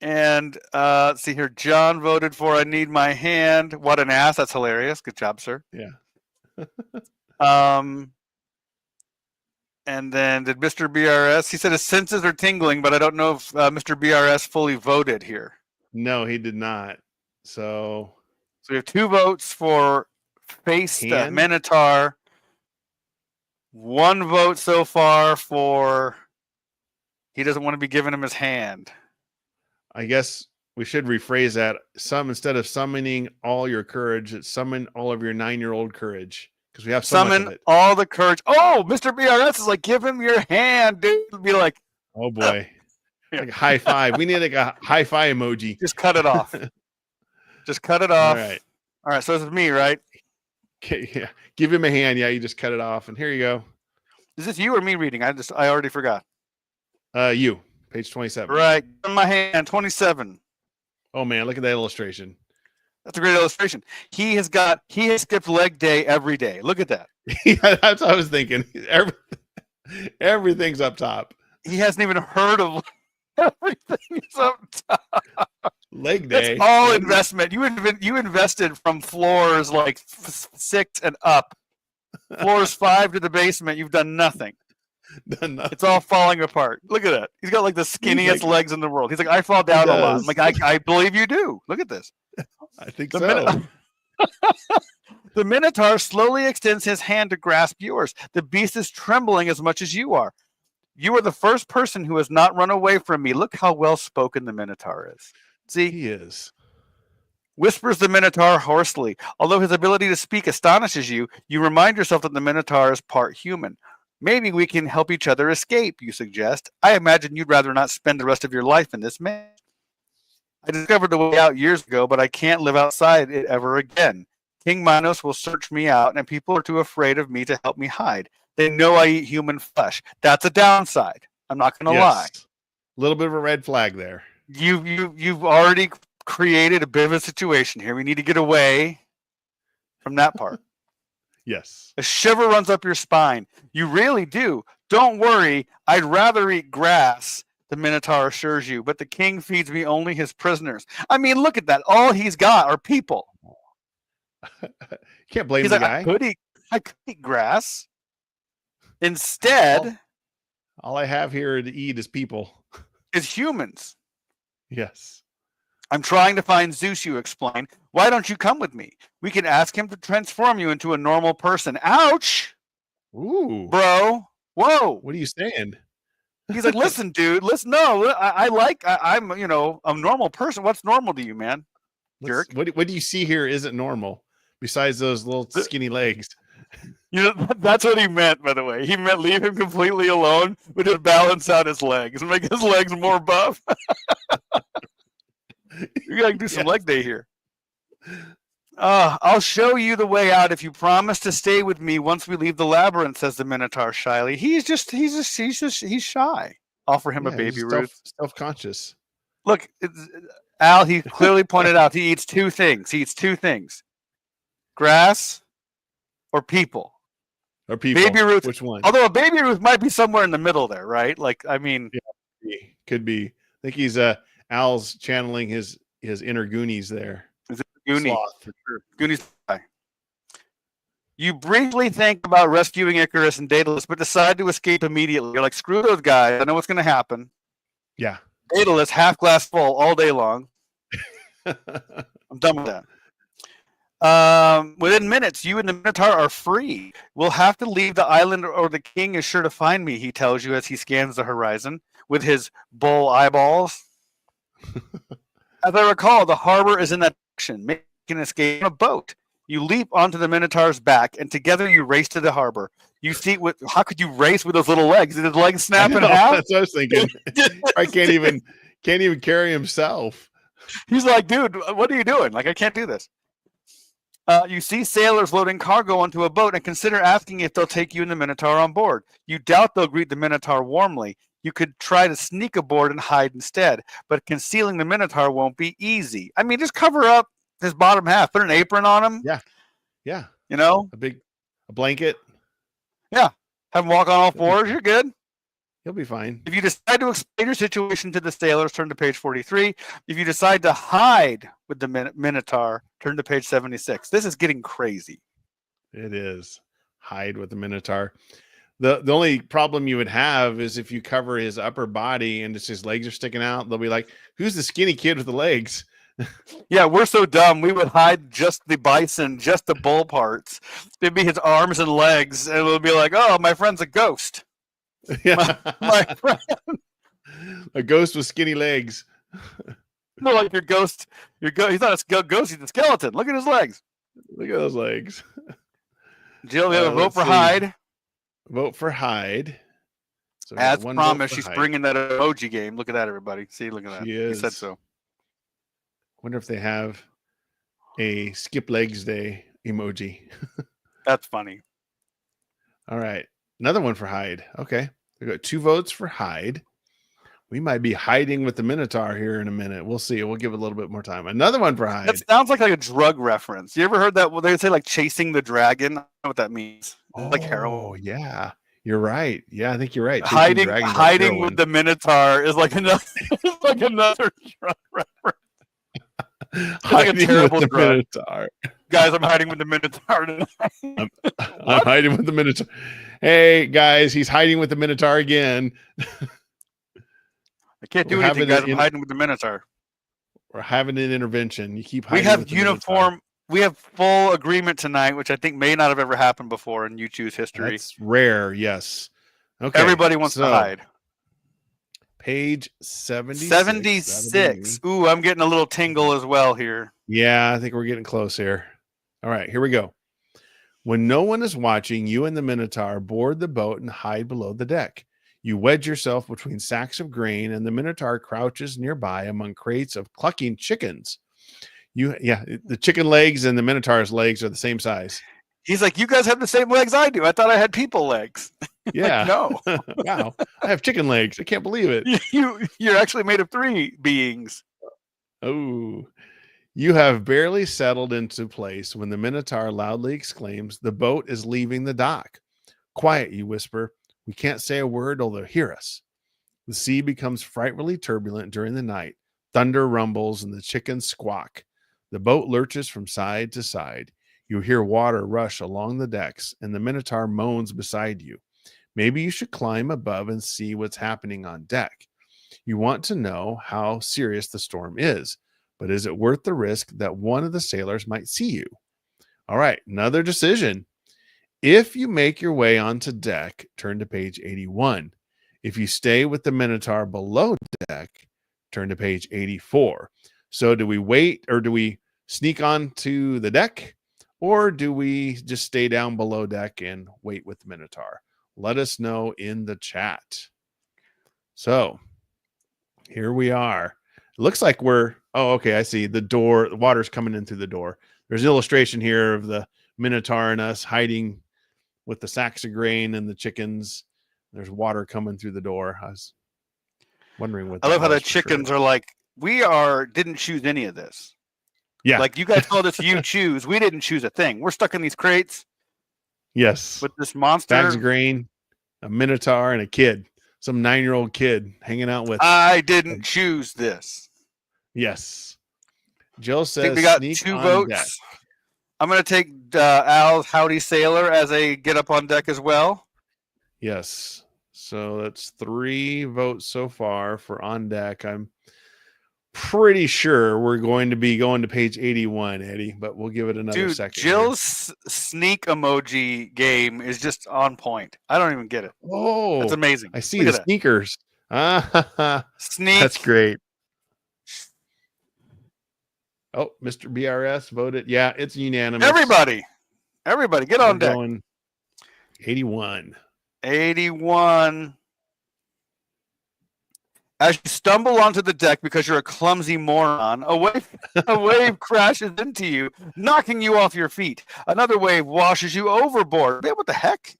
Speaker 2: And let's see here. John voted for I need my hand. What an ass. That's hilarious. Good job, sir.
Speaker 1: Yeah.
Speaker 2: And then did Mr. BRS? He said his senses are tingling, but I don't know if Mr. BRS fully voted here.
Speaker 1: No, he did not. So
Speaker 2: we have 2 votes for face the Minotaur. 1 vote so far for he doesn't want to be giving him his hand.
Speaker 1: I guess we should rephrase that. Instead of summoning all your courage, summon all of your 9-year-old courage. because we have so much of
Speaker 2: Summon
Speaker 1: it.
Speaker 2: all the courage. Oh, Mr. BRS is like, give him your hand, dude. Be like,
Speaker 1: oh boy, like a high five. We need like a high five emoji.
Speaker 2: Just cut it off. Just cut it off. All right. So this is me, right?
Speaker 1: Okay, yeah. Give him a hand. Yeah, you just cut it off, and here you go.
Speaker 2: Is this you or me reading? I already forgot.
Speaker 1: You, page 27.
Speaker 2: Right. In my hand, 27.
Speaker 1: Oh man, look at that illustration.
Speaker 2: That's a great illustration. He has skipped leg day every day. Look at that.
Speaker 1: Yeah, that's what I was thinking. Everything's up top.
Speaker 2: He hasn't even heard of everything is up top.
Speaker 1: Leg day.
Speaker 2: That's all investment. You invested from floors like 6 and up. Floors 5 to the basement. You've done nothing. It's all falling apart. Look at that. He's got like the skinniest legs in the world. He's like, I fall down a lot. I'm like, I believe you do. Look at this.
Speaker 1: I think so.
Speaker 2: The Minotaur slowly extends his hand to grasp yours. The beast is trembling as much as you are. You are the first person who has not run away from me. Look how well spoken the Minotaur is. See?
Speaker 1: He is.
Speaker 2: Whispers the Minotaur hoarsely. Although his ability to speak astonishes you, you remind yourself that the Minotaur is part human. Maybe we can help each other escape, you suggest. I imagine you'd rather not spend the rest of your life in this mess. I discovered the way out years ago, but I can't live outside it ever again. King Minos will search me out, and people are too afraid of me to help me hide. They know I eat human flesh. That's a downside. I'm not going to lie.
Speaker 1: A little bit of a red flag there.
Speaker 2: You've already created a bit of a situation here. We need to get away from that part.
Speaker 1: Yes.
Speaker 2: A shiver runs up your spine. You really do. Don't worry. I'd rather eat grass, the Minotaur assures you, but the king feeds me only his prisoners. I mean, look at that. All he's got are people.
Speaker 1: Can't blame
Speaker 2: he's
Speaker 1: the
Speaker 2: like,
Speaker 1: guy.
Speaker 2: I could eat grass. Instead,
Speaker 1: all I have here to eat is people.
Speaker 2: Is humans.
Speaker 1: Yes.
Speaker 2: I'm trying to find Zeus, you explain. Why don't you come with me? We can ask him to transform you into a normal person. Ouch!
Speaker 1: Ooh.
Speaker 2: Bro. Whoa.
Speaker 1: What are you saying?
Speaker 2: He's like, listen, dude. Listen, no, I'm, a normal person. What's normal to you, man? Jerk.
Speaker 1: What do you see here isn't normal besides those little skinny legs?
Speaker 2: That's what he meant, by the way. He meant leave him completely alone, but just balance out his legs and make his legs more buff. You gotta do some leg day here. I'll show you the way out if you promise to stay with me once we leave the labyrinth, says the Minotaur shyly. He's shy. Offer him a baby Ruth.
Speaker 1: Self-conscious.
Speaker 2: Look, Al, he clearly pointed out he eats two things. Grass or people.
Speaker 1: Or people.
Speaker 2: Baby Ruth.
Speaker 1: Which one?
Speaker 2: Although a baby Ruth might be somewhere in the middle there, right? Like, I mean.
Speaker 1: Yeah, could be. I think he's Al's channeling his inner Goonies there.
Speaker 2: Is it Goonie? For sure. Goonies. You briefly think about rescuing Icarus and Daedalus, but decide to escape immediately. You're like, screw those guys. I know what's going to happen.
Speaker 1: Yeah.
Speaker 2: Daedalus, half glass full all day long. I'm done with that. Within minutes, you and the Minotaur are free. We'll have to leave the island or the king is sure to find me, he tells you as he scans the horizon with his bull eyeballs. As I recall, the harbor is in that direction. Make an escape on a boat. You leap onto the Minotaur's back, and together you race to the harbor. You see how could you race with those little legs? Did his legs snap in half?
Speaker 1: That's what I was thinking. I can't even carry himself.
Speaker 2: He's like, dude, what are you doing? Like, I can't do this. You see sailors loading cargo onto a boat and consider asking if they'll take you and the Minotaur on board. You doubt they'll greet the Minotaur warmly. You could try to sneak aboard and hide instead, but concealing the Minotaur won't be easy. I mean, just cover up his bottom half, put an apron on him.
Speaker 1: Yeah.
Speaker 2: A
Speaker 1: blanket.
Speaker 2: Yeah. Have him walk on all fours. You're good.
Speaker 1: He'll be fine.
Speaker 2: If you decide to explain your situation to the sailors, turn to page 43. If you decide to hide with the Minotaur, turn to page 76. This is getting crazy.
Speaker 1: It is. Hide with the Minotaur. The only problem you would have is if you cover his upper body and his legs are sticking out, they'll be like, who's the skinny kid with the legs?
Speaker 2: Yeah, we're so dumb. We would hide just the bison, just the bull parts. It'd be his arms and legs, and it would be like, oh, my friend's a ghost.
Speaker 1: Yeah.
Speaker 2: My friend.
Speaker 1: A ghost with skinny legs.
Speaker 2: No, like your ghost. He's not a ghost. He's a skeleton. Look at his legs.
Speaker 1: Look at those legs.
Speaker 2: Jill, we have a vote for Hyde.
Speaker 1: Vote for Hyde.
Speaker 2: So as promised, she's bringing that emoji game. Look at that, everybody. See, look at that. He said so.
Speaker 1: Wonder if they have a skip legs day emoji.
Speaker 2: That's funny.
Speaker 1: All right. Another one for Hyde. Okay. We got 2 votes for Hyde. We might be hiding with the Minotaur here in a minute. We'll see. We'll give it a little bit more time. Another one for Hyde.
Speaker 2: That sounds like a drug reference. You ever heard that? Well, they say like chasing the dragon. I don't know what that means. Like heroin.
Speaker 1: Oh, yeah. You're right. Yeah, I think you're right.
Speaker 2: Hiding with the Minotaur is like another drug reference. Like a terrible drug.
Speaker 1: Minotaur.
Speaker 2: Guys, I'm hiding with the Minotaur tonight.
Speaker 1: I'm hiding with the Minotaur. Hey, guys, he's hiding with the Minotaur again.
Speaker 2: I can't do anything, guys. I'm hiding with the Minotaur.
Speaker 1: We're having an intervention. You keep hiding.
Speaker 2: We have uniform. We have full agreement tonight, which I think may not have ever happened before in Uchoose history.
Speaker 1: It's rare, yes. Okay.
Speaker 2: Everybody wants to hide.
Speaker 1: Page 76.
Speaker 2: 76. Ooh, I'm getting a little tingle as well here.
Speaker 1: Yeah, I think we're getting close here. All right, here we go. When no one is watching, you and the Minotaur board the boat and hide below the deck. You wedge yourself between sacks of grain, and the Minotaur crouches nearby among crates of clucking chickens. The chicken legs and the Minotaur's legs are the same size.
Speaker 2: He's like, you guys have the same legs I do. I thought I had people legs.
Speaker 1: Yeah.
Speaker 2: Like, no.
Speaker 1: Wow. I have chicken legs. I can't believe it.
Speaker 2: You're actually made of 3 beings.
Speaker 1: Oh. You have barely settled into place when the Minotaur loudly exclaims, "The boat is leaving the dock." "Quiet," you whisper. "We can't say a word or they'll hear us." The sea becomes frightfully turbulent during the night. Thunder rumbles and the chickens squawk. The boat lurches from side to side. You hear water rush along the decks, and the Minotaur moans beside you. Maybe you should climb above and see what's happening on deck. You want to know how serious the storm is, but is it worth the risk that one of the sailors might see you? All right, another decision. If you make your way onto deck, turn to page 81. If you stay with the Minotaur below deck, turn to page 84. So do we wait, or do we sneak onto the deck, or do we just stay down below deck and wait with the Minotaur? Let us know in the chat. So here we are. It looks like okay, I see the door. The water's coming in through the door. There's an illustration here of the Minotaur and us hiding with the sacks of grain and the chickens. There's water coming through the door. I was wondering what.
Speaker 2: I love how the chickens are like, didn't choose any of this.
Speaker 1: Yeah.
Speaker 2: Like, you guys called us you choose. We didn't choose a thing. We're stuck in these crates.
Speaker 1: Yes.
Speaker 2: With this monster.
Speaker 1: Bags of grain, a Minotaur, and a kid. Some 9-year-old kid hanging out with.
Speaker 2: I didn't choose this.
Speaker 1: Yes. Jill says,
Speaker 2: I think we got 2 votes. Deck. I'm going to take Al's Howdy Sailor as a get up on deck as well.
Speaker 1: Yes. So that's 3 votes so far for on deck. I'm pretty sure we're going to be going to page 81, Eddie, but we'll give it another second.
Speaker 2: Jill's sneak emoji game is just on point. I don't even get it.
Speaker 1: Oh,
Speaker 2: that's amazing.
Speaker 1: I see the sneakers.
Speaker 2: Sneak.
Speaker 1: That's great. Oh, Mr. BRS voted. Yeah, it's unanimous.
Speaker 2: Everybody get on deck.
Speaker 1: 81.
Speaker 2: 81. As you stumble onto the deck because you're a clumsy moron, a wave crashes into you, knocking you off your feet. Another wave washes you overboard. Man, what the heck?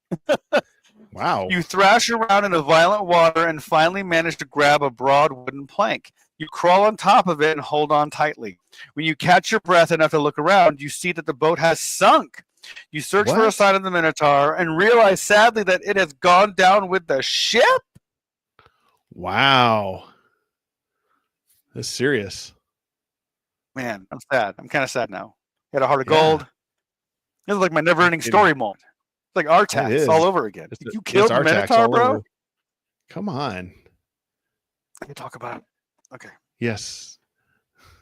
Speaker 1: Wow.
Speaker 2: You thrash around in a violent water and finally manage to grab a broad wooden plank. You crawl on top of it and hold on tightly. When you catch your breath enough to look around, you see that the boat has sunk. You search for a sign of the Minotaur and realize sadly that it has gone down with the ship.
Speaker 1: Wow. That's serious.
Speaker 2: Man, I'm sad. I'm kind of sad now. Had a heart of gold. This is like my never-ending story moment. It's like Artax all over again. You killed the Minotaur, bro?
Speaker 1: Come on.
Speaker 2: I can talk about it. Okay.
Speaker 1: Yes.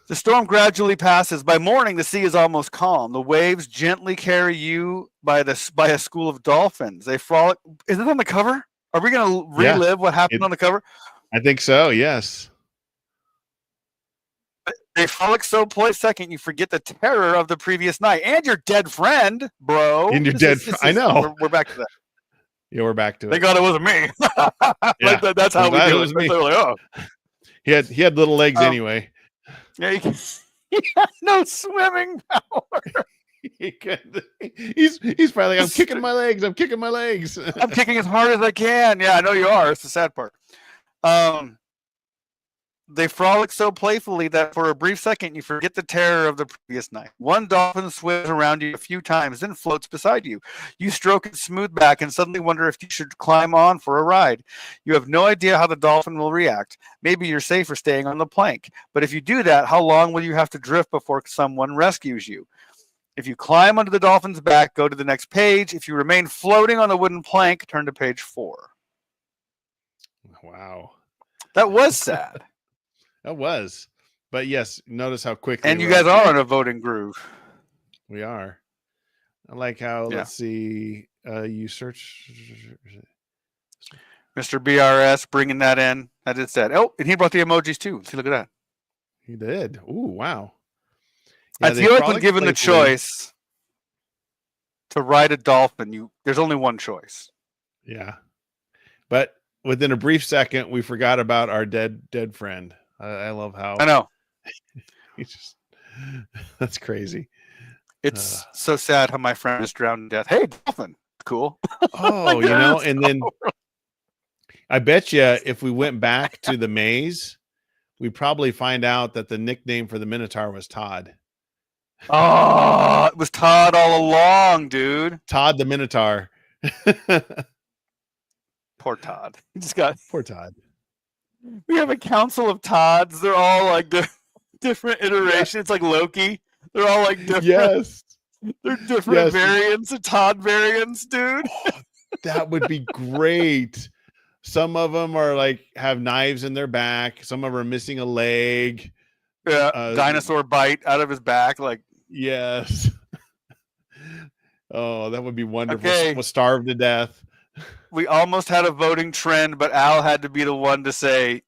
Speaker 2: The storm gradually passes. By morning, the sea is almost calm. The waves gently carry you by a school of dolphins. They frolic. Is it on the cover? Are we going to relive what happened on the cover?
Speaker 1: I think so, yes.
Speaker 2: They frolic so play second, you forget the terror of the previous night and your dead friend, bro.
Speaker 1: And your dead friend. I know.
Speaker 2: We're back to that.
Speaker 1: Yeah, we're back to it.
Speaker 2: Thank God it wasn't me.
Speaker 1: Yeah,
Speaker 2: that's how we do it.
Speaker 1: Me.
Speaker 2: They're like, oh.
Speaker 1: He had little legs anyway.
Speaker 2: Yeah, he had no swimming power.
Speaker 1: He's probably like, I'm kicking my legs. I'm kicking my legs.
Speaker 2: I'm kicking as hard as I can. Yeah, I know you are. It's the sad part. They frolic so playfully that for a brief second you forget the terror of the previous night. One dolphin swims around you a few times, then floats beside you. You stroke its smooth back and suddenly wonder if you should climb on for a ride. You have no idea how the dolphin will react. Maybe you're safer staying on the plank. But if you do that, how long will you have to drift before someone rescues you? If you climb onto the dolphin's back, go to the next page. If you remain floating on the wooden plank, turn to page 4.
Speaker 1: Wow.
Speaker 2: That was sad.
Speaker 1: That was. But yes, notice how quickly.
Speaker 2: And you guys are on a voting groove.
Speaker 1: We are. I like how, let's see, you search.
Speaker 2: Mr. BRS bringing that in. I did said. Oh, and he brought the emojis too. See, look at that.
Speaker 1: He did. Ooh, wow.
Speaker 2: Yeah, I feel like when given the choice to ride a dolphin, there's only one choice.
Speaker 1: Yeah. But within a brief second, we forgot about our dead friend. I love how
Speaker 2: I know.
Speaker 1: That's crazy.
Speaker 2: It's so sad how my friend is drowned to death. Hey, dolphin. Cool.
Speaker 1: Oh, like, and then I bet you if we went back to the maze, we'd probably find out that the nickname for the Minotaur was Todd.
Speaker 2: Oh, it was Todd all along, dude.
Speaker 1: Todd the Minotaur.
Speaker 2: Poor Todd. He just got
Speaker 1: poor Todd.
Speaker 2: We have a council of Todds. They're all like different iterations. Yeah. It's like Loki. They're all like different.
Speaker 1: Yes.
Speaker 2: They're different variants of Todd variants, dude.
Speaker 1: Oh, that would be great. Some of them are like have knives in their back. Some of them are missing a leg.
Speaker 2: Yeah. Dinosaur bite out of his back. Like,
Speaker 1: yes. Oh, that would be wonderful.
Speaker 2: Okay.
Speaker 1: Was starved to death.
Speaker 2: We almost had a voting trend, but Al had to be the one to say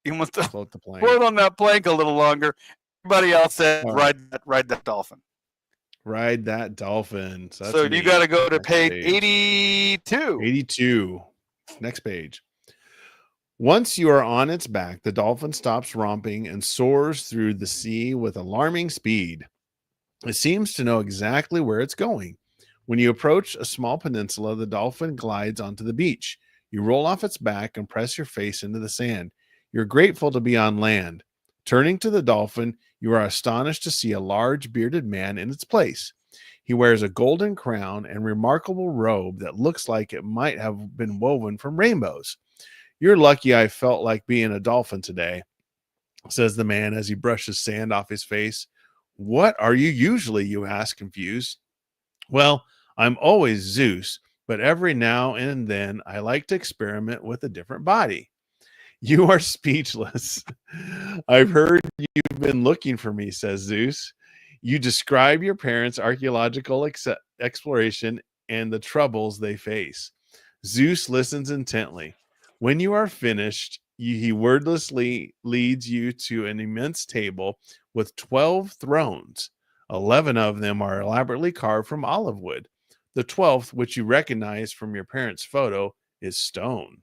Speaker 2: he wants to
Speaker 1: float the plank.
Speaker 2: Float on that plank a little longer. Everybody else said ride that dolphin.
Speaker 1: Ride that dolphin.
Speaker 2: So you got to go to page 82.
Speaker 1: 82. Next page. Once you are on its back, the dolphin stops romping and soars through the sea with alarming speed. It seems to know exactly where it's going. When you approach a small peninsula, the dolphin glides onto the beach. You roll off its back and press your face into the sand. You're grateful to be on land. Turning to the dolphin, you are astonished to see a large bearded man in its place. He wears a golden crown and remarkable robe that looks like it might have been woven from rainbows. You're lucky I felt like being a dolphin today, says the man as he brushes sand off his face. What are you usually, you ask, confused. Well, I'm always Zeus, but every now and then I like to experiment with a different body. You are speechless. I've heard you've been looking for me, says Zeus. You describe your parents' archaeological exploration and the troubles they face. Zeus listens intently. When you are finished, he wordlessly leads you to an immense table with 12 thrones. 11 of them are elaborately carved from olive wood. The 12th, which you recognize from your parents' photo, is stone.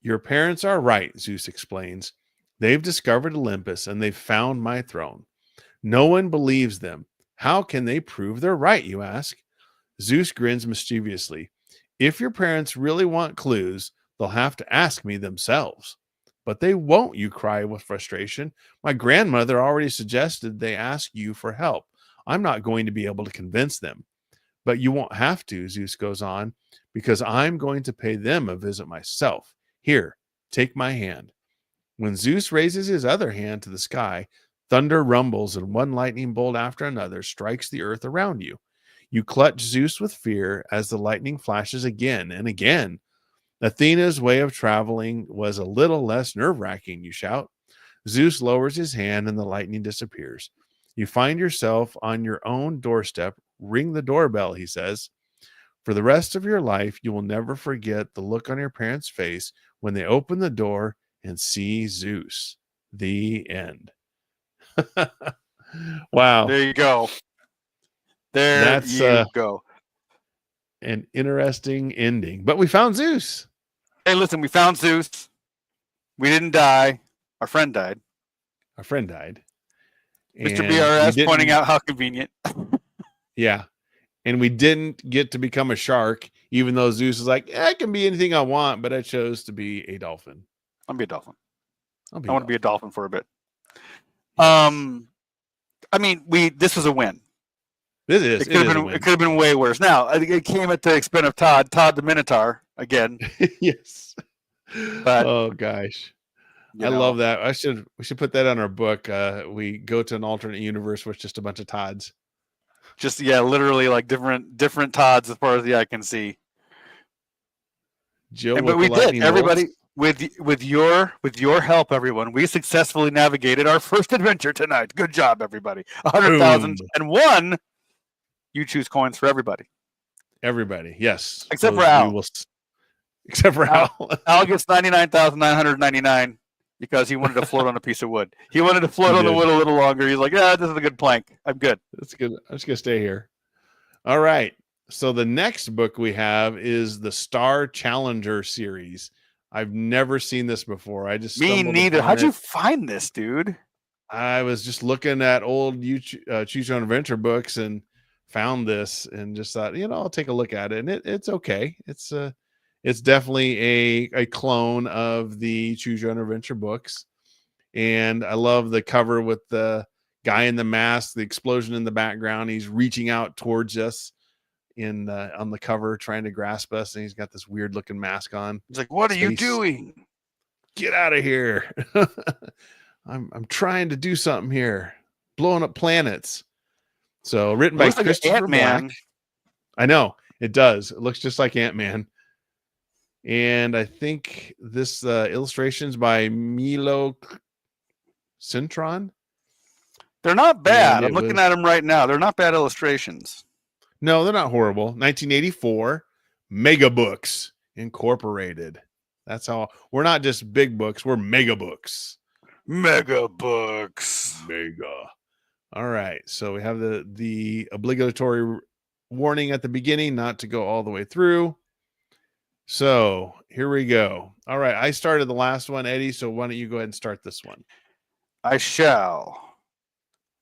Speaker 1: Your parents are right, Zeus explains. They've discovered Olympus and they've found my throne. No one believes them. How can they prove they're right, you ask? Zeus grins mischievously. If your parents really want clues, they'll have to ask me themselves. But they won't, you cry with frustration. My grandmother already suggested they ask you for help. I'm not going to be able to convince them. But you won't have to, Zeus goes on, because I'm going to pay them a visit myself. Here, take my hand. When Zeus raises his other hand to the sky, thunder rumbles and one lightning bolt after another strikes the earth around you. You clutch Zeus with fear as the lightning flashes again and again. Athena's way of traveling was a little less nerve-wracking, you shout. Zeus lowers his hand and the lightning disappears. You find yourself on your own doorstep. Ring the doorbell, he says. For the rest of your life, you will never forget the look on your parents' face when they open the door and see Zeus. The end. Wow.
Speaker 2: There you go.
Speaker 1: That's
Speaker 2: go.
Speaker 1: An interesting ending. But we found Zeus.
Speaker 2: Hey, listen, we found Zeus. We didn't die. Our friend died.
Speaker 1: Mr.
Speaker 2: BRS pointing out how convenient.
Speaker 1: Yeah. And we didn't get to become a shark, even though Zeus is like, I can be anything I want, but I chose to be a dolphin.
Speaker 2: I'll be a dolphin. I want to be a dolphin for a bit.
Speaker 1: Yes.
Speaker 2: I mean, this was a win.
Speaker 1: It
Speaker 2: could have been way worse. Now, it came at the expense of Todd the Minotaur again.
Speaker 1: Yes.
Speaker 2: But,
Speaker 1: oh gosh. I love that. We should put that on our book. We go to an alternate universe with just a bunch of Todds.
Speaker 2: Just literally like different Todds as far as the eye can see. But we did, everybody, with your help, everyone. We successfully navigated our first adventure tonight. Good job, everybody. 100,001 Uchoose coins for everybody.
Speaker 1: Everybody, yes,
Speaker 2: except for Al.
Speaker 1: Except for Al.
Speaker 2: Al gets 99,999 because he wanted to float on a piece of wood. He wanted to float on the wood a little longer. He's like, this is a good plank. I'm good.
Speaker 1: That's good. I'm just gonna stay here. All right. So the next book we have is the Star Challenger series. I've never seen this before. I just
Speaker 2: me neither. How'd you find this, dude?
Speaker 1: I was just looking at old Choose Your Own Adventure books and found this and just thought, I'll take a look at it. And it's okay. It's definitely a clone of the Choose Your Own Adventure books. And I love the cover with the guy in the mask, the explosion in the background. He's reaching out towards us on the cover, trying to grasp us. And he's got this weird looking mask on.
Speaker 2: He's like, what are you doing?
Speaker 1: Get out of here. I'm trying to do something here. Blowing up planets. So written by Christopher Black. I know it does. It looks just like Ant-Man. And I think this illustrations by Milo Cintron.
Speaker 2: They're not bad. I'm looking at them right now. They're not bad illustrations.
Speaker 1: No, they're not horrible. 1984, Mega Books Incorporated. That's how we're not just big books. We're mega books.
Speaker 2: Mega books.
Speaker 1: Mega. All right. So we have the obligatory warning at the beginning not to go all the way through. So here we go. All right. I started the last one, Eddie. So why don't you go ahead and start this one?
Speaker 2: I shall.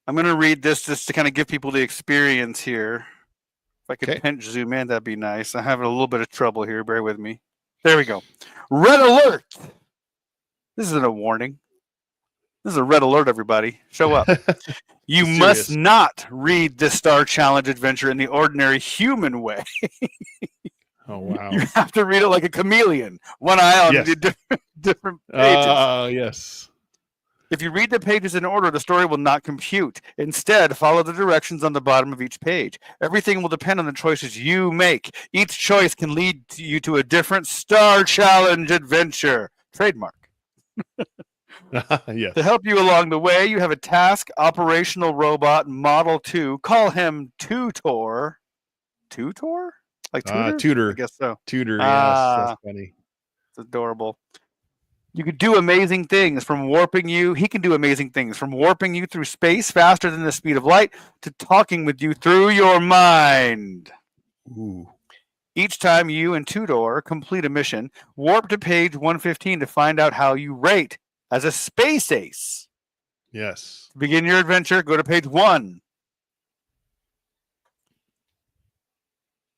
Speaker 2: I'm going to read this just to kind of give people the experience here. If I could pinch zoom in, that'd be nice. I'm having a little bit of trouble here. Bear with me. There we go. Red alert. This isn't a warning. This is a red alert, everybody. Show up. You must not read this Star Challenge adventure in the ordinary human way.
Speaker 1: Oh, wow.
Speaker 2: You have to read it like a chameleon. One eye on different pages.
Speaker 1: Oh, yes.
Speaker 2: If you read the pages in order, the story will not compute. Instead, follow the directions on the bottom of each page. Everything will depend on the choices you make. Each choice can lead you to a different Star Challenge adventure. Trademark.
Speaker 1: Yes.
Speaker 2: To help you along the way, you have a task operational robot Model 2. Call him Tutor. Tutor? Like Tutor?
Speaker 1: Tutor.
Speaker 2: I guess so.
Speaker 1: Tutor, yes. That's funny.
Speaker 2: It's adorable. You could do amazing things from warping you. He can do amazing things from warping you through space faster than the speed of light to talking with you through your mind.
Speaker 1: Ooh.
Speaker 2: Each time you and Tudor complete a mission, warp to page 115 to find out how you rate as a space ace.
Speaker 1: Yes.
Speaker 2: To begin your adventure, go to page 1.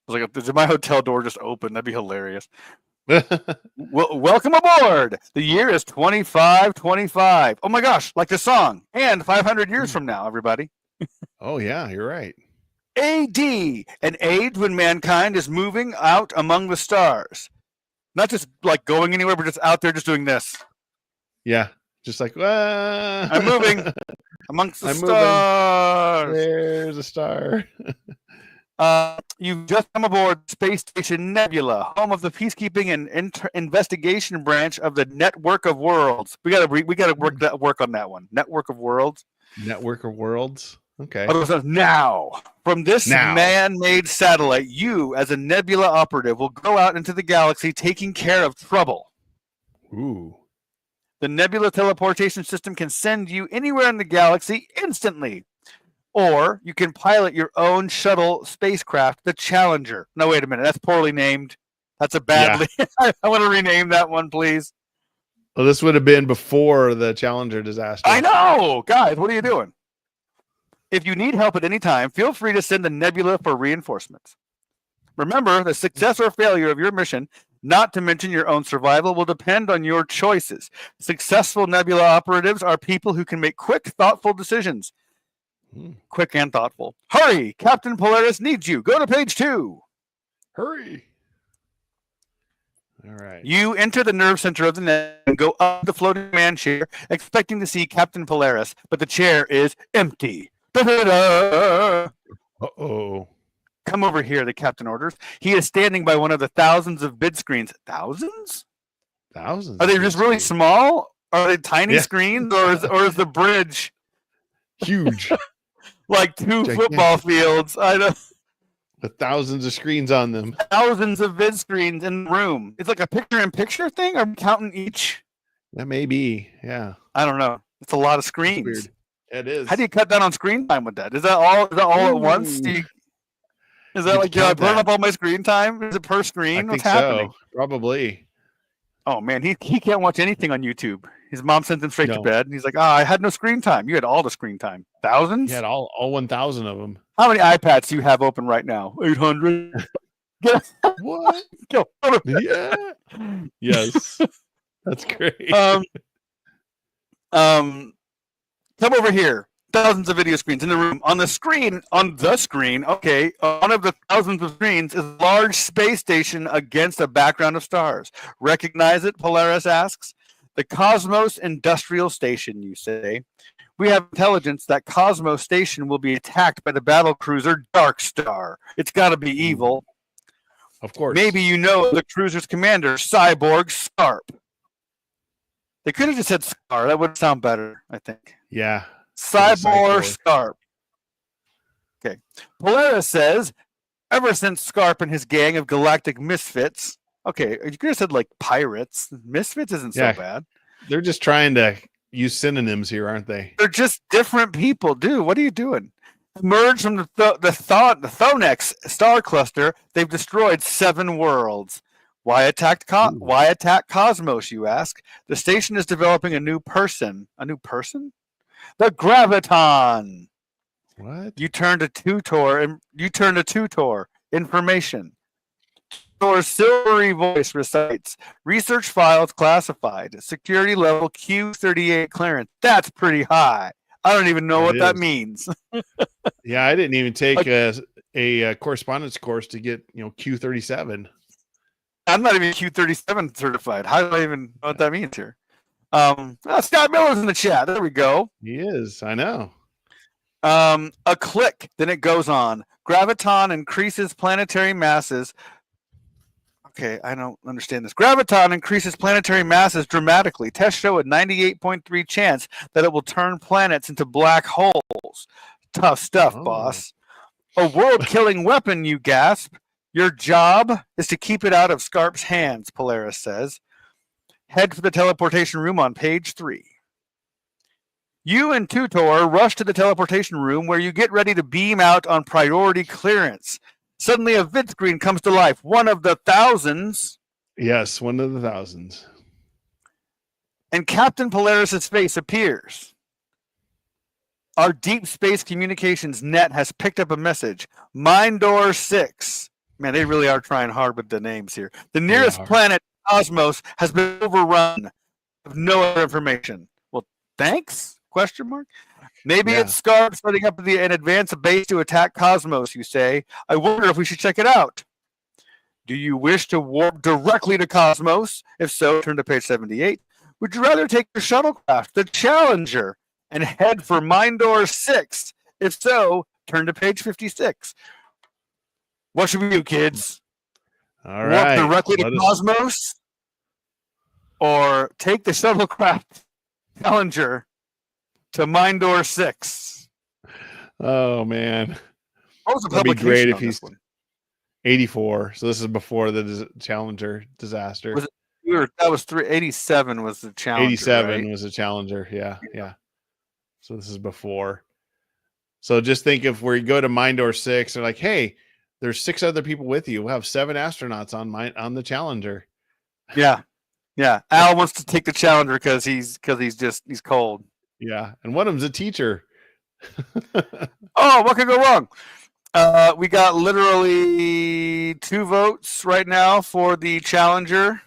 Speaker 2: I was like, did my hotel door just open? That'd be hilarious. Welcome aboard. The year is 2525. Oh my gosh, like the song. And 500 years from now, everybody.
Speaker 1: Oh yeah, you're right.
Speaker 2: AD, an age when mankind is moving out among the stars. Not just like going anywhere, but just out there just doing this.
Speaker 1: Yeah, just like,
Speaker 2: I'm moving amongst the stars.
Speaker 1: Moving. There's a star.
Speaker 2: You've just come aboard Space Station Nebula, home of the peacekeeping and investigation branch of the Network of Worlds. We gotta work on that one. Network of Worlds.
Speaker 1: Network of Worlds. Okay.
Speaker 2: Now, from this man-made satellite, you, as a Nebula operative, will go out into the galaxy taking care of trouble.
Speaker 1: Ooh.
Speaker 2: The Nebula teleportation system can send you anywhere in the galaxy instantly. Or you can pilot your own shuttle spacecraft, the Challenger. No, wait a minute. That's poorly named. That's a badly. I want to rename that one, please.
Speaker 1: Well, this would have been before the Challenger disaster.
Speaker 2: I know. Guys, what are you doing? If you need help at any time, feel free to send the Nebula for reinforcements. Remember, the success or failure of your mission, not to mention your own survival, will depend on your choices. Successful Nebula operatives are people who can make quick, thoughtful decisions. Quick and thoughtful. Hurry! Captain Polaris needs you. Go to page 2.
Speaker 1: Hurry. All right.
Speaker 2: You enter the nerve center of the net and go up the floating man chair, expecting to see Captain Polaris, but the chair is empty. Da-da-da!
Speaker 1: Uh-oh.
Speaker 2: Come over here, the captain orders. He is standing by one of the thousands of bid screens. Thousands?
Speaker 1: Thousands.
Speaker 2: Are they just really small? Are they tiny screens? Or is the bridge
Speaker 1: huge?
Speaker 2: Like 2 football fields. I know.
Speaker 1: With thousands of screens on them.
Speaker 2: Thousands of vid screens in the room. It's like a picture-in-picture thing? Are we counting each?
Speaker 1: That may be, yeah.
Speaker 2: I don't know. It's a lot of screens.
Speaker 1: Weird. It is.
Speaker 2: How do you cut down on screen time with that? Is that all at once? Is that like, do I put up all my screen time? Is it per screen? What's happening?
Speaker 1: So. Probably.
Speaker 2: Oh, man, he can't watch anything on YouTube. His mom sent him straight to bed, and he's like, I had no screen time. You had all the screen time. Thousands?
Speaker 1: You had all 1,000 of them.
Speaker 2: How many iPads do you have open right now? 800.
Speaker 1: What?
Speaker 2: Go.
Speaker 1: Yeah. Yes. That's great.
Speaker 2: Come over here. Thousands of video screens in the room. On the screen, okay, one of the thousands of screens is a large space station against a background of stars. Recognize it? Polaris asks. The Cosmos Industrial Station, you say. We have intelligence that Cosmos Station will be attacked by the battle cruiser Dark Star. It's got to be evil.
Speaker 1: Of course.
Speaker 2: Maybe you know the cruiser's commander, Cyborg Scarp. They could have just said Scar. That would sound better, I think.
Speaker 1: Yeah.
Speaker 2: Cyborg Scarp. Okay. Polaris says, ever since Scarp and his gang of galactic misfits, okay, you could have said like pirates. Misfits isn't so bad.
Speaker 1: They're just trying to use synonyms here, aren't they?
Speaker 2: They're just different people. Dude, what are you doing? Emerged from the Thonex star cluster, they've destroyed 7 worlds. Why attack Cosmos, you ask? The station is developing a new person. A new person? The Graviton.
Speaker 1: What?
Speaker 2: You turn to Tutor. Information. Tutor's silvery voice recites. Research files classified. Security level Q38 clearance. That's pretty high. I don't even know what that means.
Speaker 1: Yeah, I didn't even take a correspondence course to get Q37.
Speaker 2: I'm not even Q37 certified. How do I even know what that means here? Scott Miller's in the chat. There we go.
Speaker 1: He is. I know.
Speaker 2: A click. Then it goes on. Graviton increases planetary masses. Okay, I don't understand this. Graviton increases planetary masses dramatically. Tests show a 98.3 chance that it will turn planets into black holes. Tough stuff, boss. A world-killing weapon, you gasp. Your job is to keep it out of Scarp's hands, Polaris says. Head for the teleportation room on page 3. You and Tutor rush to the teleportation room where you get ready to beam out on priority clearance. Suddenly a vid screen comes to life. One of the thousands.
Speaker 1: Yes, one of the thousands.
Speaker 2: And Captain Polaris's face appears. Our deep space communications net has picked up a message. Mindor 6. Man, they really are trying hard with the names here. The nearest planet, Cosmos, has been overrun with no other information. Well, thanks? Question mark. Maybe it's Scarp setting up an advanced base to attack Cosmos, you say. I wonder if we should check it out. Do you wish to warp directly to Cosmos? If so, turn to page 78. Would you rather take the shuttlecraft, the Challenger, and head for Mindor 6? If so, turn to page 56. What should we do, kids?
Speaker 1: All right.
Speaker 2: Warp directly to Cosmos? Or take the shuttlecraft Challenger to Mindor 6?
Speaker 1: Oh, man.
Speaker 2: What was the
Speaker 1: That'd be
Speaker 2: publication
Speaker 1: great if
Speaker 2: on
Speaker 1: he's
Speaker 2: this one?
Speaker 1: 84. So this is before the Challenger disaster.
Speaker 2: Was That was 87 was the Challenger.
Speaker 1: 87
Speaker 2: right?
Speaker 1: was a Challenger. Yeah. So this is before. So just think if we go to Mindor 6, they're like, hey, there's 6 other people with you. We'll have 7 astronauts on the Challenger.
Speaker 2: Yeah. Al wants to take the Challenger because he's cold.
Speaker 1: Yeah, and one of them's a teacher.
Speaker 2: Oh, what could go wrong? We got literally 2 votes right now for the Challenger.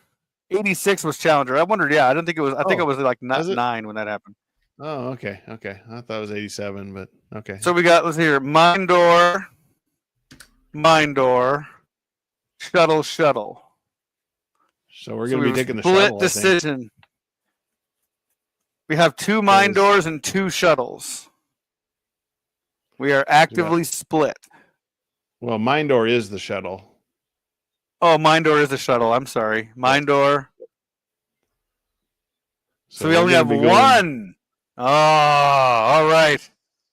Speaker 2: 86 was Challenger. I wondered. Yeah, I don't think it was. I think it was like 9 when that happened.
Speaker 1: Oh, okay. I thought it was 87, but okay.
Speaker 2: So we got, let's see here, Mindor, Shuttle.
Speaker 1: So we're going to be taking the
Speaker 2: split
Speaker 1: shuttle.
Speaker 2: Decision. We have 2 Mindors and 2 shuttles. We are actively split.
Speaker 1: Well, Mindor is the shuttle.
Speaker 2: Oh, Mindor is the shuttle. I'm sorry. Mindor. So we only have 1. Oh, all right.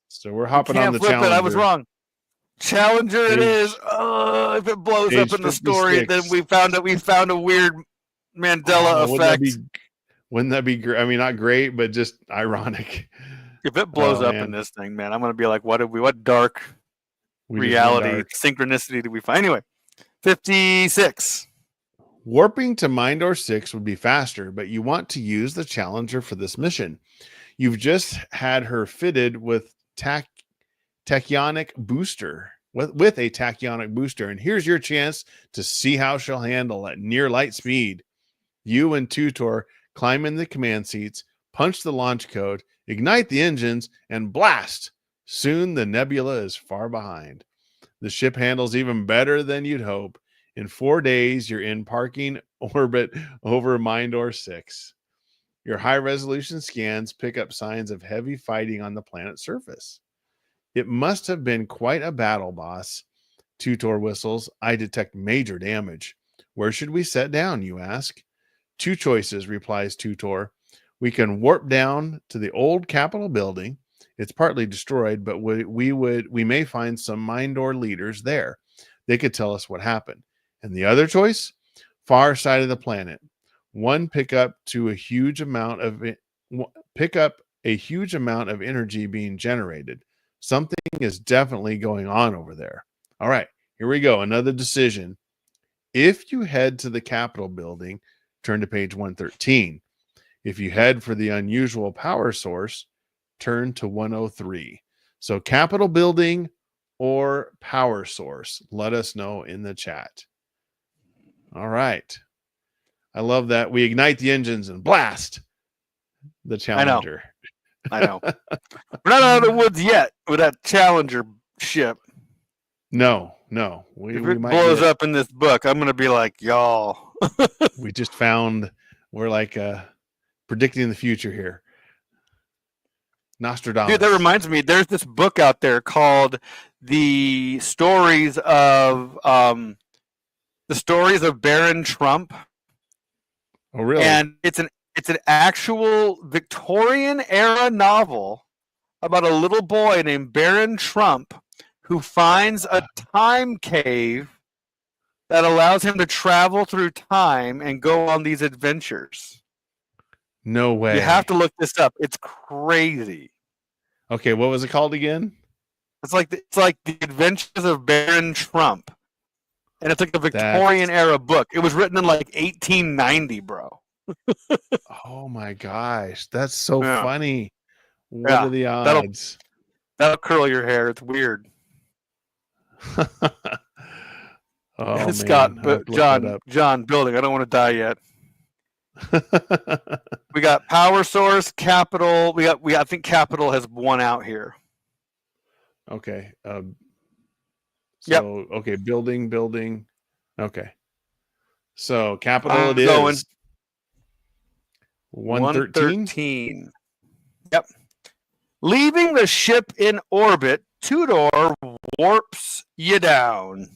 Speaker 1: So we're hopping on the Challenger.
Speaker 2: I was wrong. Challenger it is. Oh, if it blows up in the story, then we found a weird Mandela effect.
Speaker 1: Wouldn't that be great? I mean, not great, but just ironic.
Speaker 2: If it blows up in this thing, man, I'm gonna be like, what dark reality synchronicity did we find? Anyway, 56.
Speaker 1: Warping to Mindor 6 would be faster, but you want to use the Challenger for this mission. You've just had her fitted with tachyonic booster, with a tachyonic booster, and here's your chance to see how she'll handle at near light speed. You and Tutor climb in the command seats, punch the launch code, ignite the engines, and blast. Soon the nebula is far behind. The ship handles even better than you'd hope. In 4 days, you're in parking orbit over Mindor 6. Your high-resolution scans pick up signs of heavy fighting on the planet's surface. It must have been quite a battle, boss. Tutor whistles. I detect major damage. Where should we set down, you ask? 2 choices, replies Tutor. We can warp down to the old Capitol building. It's partly destroyed, but we may find some Mindor leaders there. They could tell us what happened. And the other choice, far side of the planet. One pick up a huge amount of energy being generated. Something is definitely going on over there. All right, here we go. Another decision. If you head to the Capitol building, turn to page 113. If you head for the unusual power source, turn to 103. So Capitol building or power source, let us know in the chat. All right. I love that. We ignite the engines and blast the Challenger.
Speaker 2: I know. We're not out of the woods yet with that Challenger ship.
Speaker 1: No.
Speaker 2: If it blows up in this book, I'm going to be like, y'all.
Speaker 1: We just found, we're like predicting the future here. Nostradamus.
Speaker 2: Dude, that reminds me, there's this book out there called The Stories of Baron Trump.
Speaker 1: Oh, really?
Speaker 2: And it's an actual Victorian era novel about a little boy named Baron Trump who finds a time cave that allows him to travel through time and go on these adventures.
Speaker 1: No way.
Speaker 2: You have to look this up. It's crazy.
Speaker 1: Okay, what was it called again?
Speaker 2: It's like The Adventures of Baron Trump. And it's like a Victorian era book. It was written in like 1890, bro.
Speaker 1: Oh my gosh, that's so funny. What are the odds?
Speaker 2: That'll curl your hair. It's weird.
Speaker 1: Oh,
Speaker 2: Scott, John building. I don't want to die yet. We got power source, Capitol. I think Capitol has won out here.
Speaker 1: Okay. Okay, building. Okay. So Capitol it is. 113.
Speaker 2: Yep. Leaving the ship in orbit, Tudor warps you down.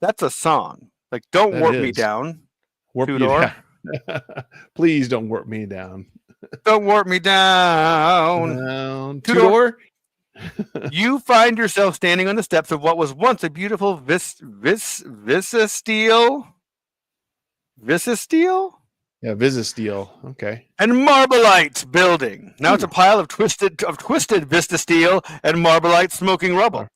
Speaker 2: That's a song. Like, don't warp me down.
Speaker 1: Warp Tudor. Please don't warp me down.
Speaker 2: Don't warp me down.
Speaker 1: Tudor.
Speaker 2: You find yourself standing on the steps of what was once a beautiful Visasteel. Visasteel?
Speaker 1: Yeah, Visisteel. Okay.
Speaker 2: And Marbleite building. Now it's a pile of twisted Vista steel and Marbleite smoking rubble.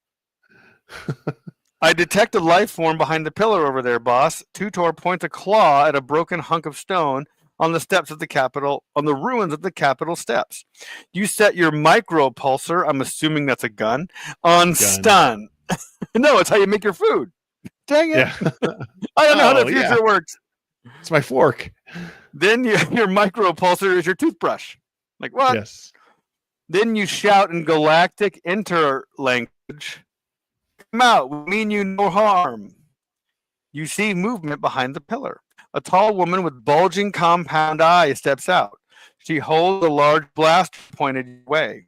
Speaker 2: I detect a life form behind the pillar over there, boss. Tutor points a claw at a broken hunk of stone on the steps of the Capitol, on the ruins of the Capitol steps. You set your micro pulsar, I'm assuming that's a gun, on stun. No, it's how you make your food. Dang it.
Speaker 1: Yeah.
Speaker 2: I don't know how the future works.
Speaker 1: It's my fork.
Speaker 2: Then your micro pulsar is your toothbrush. Like what?
Speaker 1: Yes.
Speaker 2: Then you shout in galactic interlanguage. Come out, we mean you no harm. You see movement behind the pillar. A tall woman with bulging compound eyes steps out. She holds a large blaster pointed your way.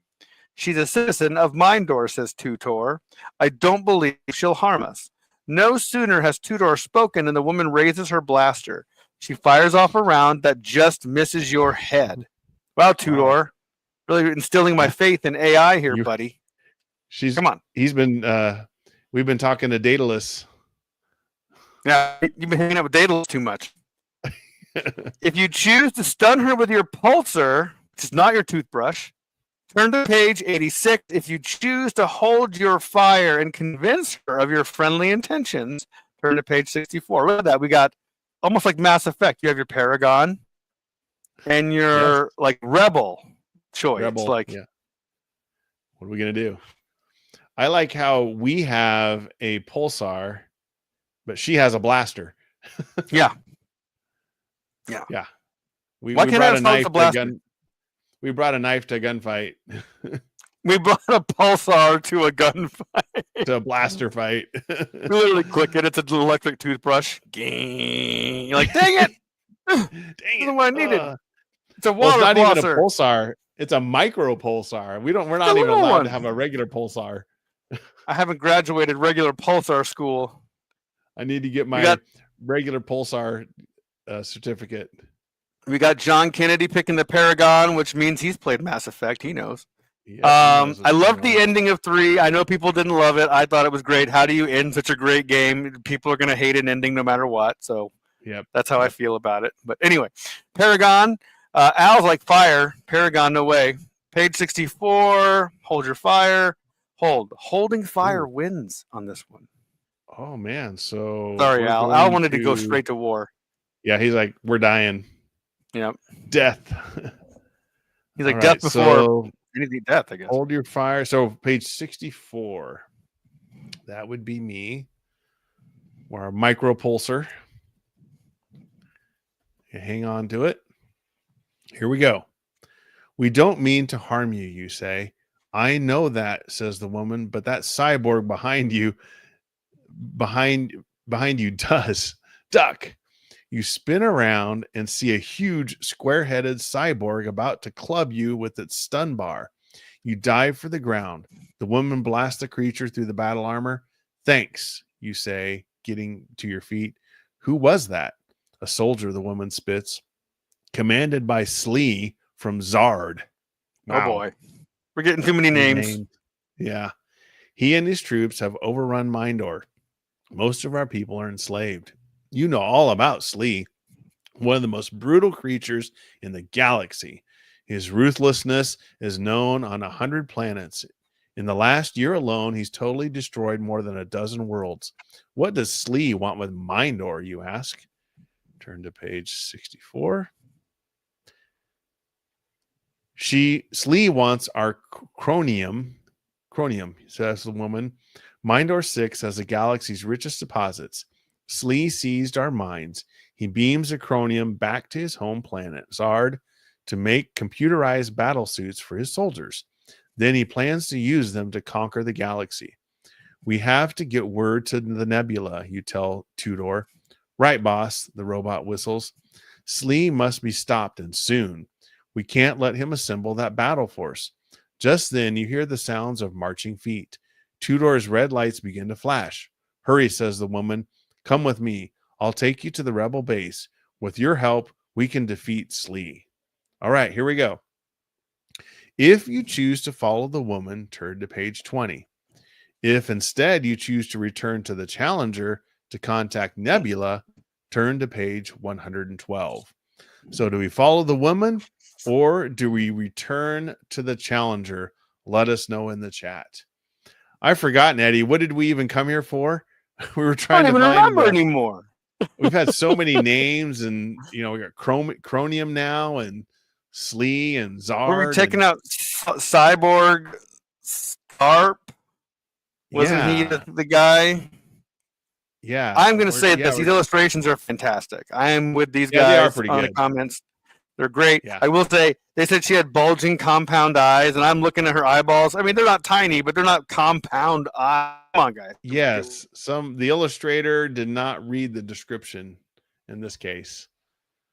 Speaker 2: She's a citizen of Mindor, says Tutor. I don't believe she'll harm us. No sooner has Tutor spoken than the woman raises her blaster. She fires off a round that just misses your head. Wow, Tutor. Wow. Really instilling my faith in AI here, buddy. Come on.
Speaker 1: We've been talking to Daedalus.
Speaker 2: Yeah, you've been hanging out with Daedalus too much. If you choose to stun her with your pulsar, which is not your toothbrush, turn to page 86. If you choose to hold your fire and convince her of your friendly intentions, turn to page 64. Look at that. We got almost like Mass Effect. You have your Paragon and your like Rebel choice. What
Speaker 1: are we going to do? I like how we have a pulsar, but she has a blaster.
Speaker 2: Yeah.
Speaker 1: We brought a knife to we brought a knife to a gunfight.
Speaker 2: We brought a pulsar to a gunfight.
Speaker 1: To a blaster fight.
Speaker 2: We literally click it. It's an electric toothbrush. You're like, dang it. Dang it. What I needed. It's a water
Speaker 1: it's not
Speaker 2: flosser.
Speaker 1: Even a pulsar. It's a micro pulsar. We're not even allowed to have a regular pulsar.
Speaker 2: I haven't graduated regular pulsar school.
Speaker 1: I need to get my regular pulsar certificate.
Speaker 2: We got John Kennedy picking the Paragon, which means he's played Mass Effect. He knows.
Speaker 1: Yeah,
Speaker 2: I loved the ending of 3. I know people didn't love it. I thought it was great. How do you end such a great game? People are going to hate an ending no matter what. So that's how I feel about it. But anyway, Paragon. Al's like fire. Paragon, no way. Page 64. Hold your fire. Holding fire wins on this one.
Speaker 1: Oh, man. So
Speaker 2: sorry, Al. Al wanted to go straight to war.
Speaker 1: Yeah, he's like, we're dying.
Speaker 2: Yeah.
Speaker 1: Death.
Speaker 2: He's like, death before anything death, I guess.
Speaker 1: Hold your fire. So page 64. That would be me. Or a micro pulsar. You hang on to it. Here we go. We don't mean to harm you, you say. I know that, says the woman, but that cyborg behind you does. Duck. You spin around and see a huge square-headed cyborg about to club you with its stun bar. You dive for the ground. The woman blasts the creature through the battle armor. Thanks, you say, getting to your feet. Who was that? A soldier, the woman spits. Commanded by Slee from Zard.
Speaker 2: Wow. Oh boy. We're getting too many names.
Speaker 1: Yeah. He and his troops have overrun Mindor. Most of our people are enslaved. You know all about Slee, one of the most brutal creatures in the galaxy. His ruthlessness is known on 100 planets. In the last year alone, he's totally destroyed more than a dozen worlds. What does Slee want with Mindor, you ask? Turn to page 64. Slee wants our chromium, says the woman. Mindor 6 has the galaxy's richest deposits. Slee seized our minds. He beams the chromium back to his home planet, Zard, to make computerized battle suits for his soldiers. Then he plans to use them to conquer the galaxy. We have to get word to the nebula, you tell Tudor. Right, boss, the robot whistles. Slee must be stopped, and soon. We can't let him assemble that battle force. Just then, you hear the sounds of marching feet. Tudor's red lights begin to flash. Hurry, says the woman. Come with me. I'll take you to the rebel base. With your help, we can defeat Slee. All right, here we go. If you choose to follow the woman, turn to page 20. If instead you choose to return to the Challenger to contact Nebula, turn to page 112. So do we follow the woman or do we return to the challenger? Let us know in the chat. I've forgotten, Eddie. What did we even come here for? We were trying to find.
Speaker 2: I don't even remember anymore.
Speaker 1: We've had so many names, and we got Chronium now, and Slee and Zard.
Speaker 2: Were we checking out Cyborg Starp? Wasn't he the guy?
Speaker 1: Yeah.
Speaker 2: I'm going to say this. These illustrations are fantastic. I am with these guys
Speaker 1: they are pretty
Speaker 2: on
Speaker 1: good.
Speaker 2: The comments. They're great.
Speaker 1: Yeah.
Speaker 2: I will say, they said she had bulging compound eyes, and I'm looking at her eyeballs. I mean, they're not tiny, but they're not compound eyes. Come on, guys.
Speaker 1: Yes. The illustrator did not read the description in this case.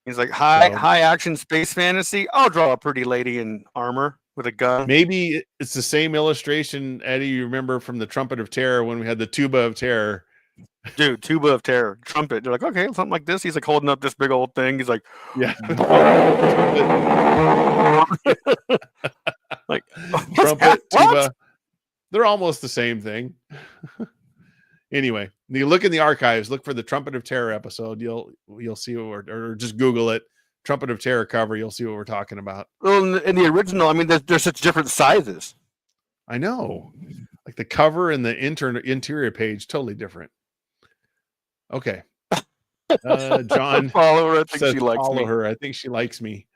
Speaker 2: He's like, high action space fantasy. I'll draw a pretty lady in armor with a gun.
Speaker 1: Maybe it's the same illustration, Eddie, you remember from the Trumpet of Terror when we had the Tuba of Terror.
Speaker 2: Dude, Tuba of Terror, trumpet. They're like, okay, something like this. He's like holding up this big old thing. He's like,
Speaker 1: yeah.
Speaker 2: Like,
Speaker 1: trumpet, tuba. They're almost the same thing. Anyway, you look in the archives, look for the Trumpet of Terror episode. You'll see what or just Google it. Trumpet of Terror cover. You'll see what we're talking about.
Speaker 2: Well, in the original, I mean, there's such different sizes.
Speaker 1: I know. Like the cover and the interior page, totally different. Okay. John
Speaker 2: follow her. I think
Speaker 1: says
Speaker 2: she likes
Speaker 1: follow
Speaker 2: me.
Speaker 1: her. I think she likes me.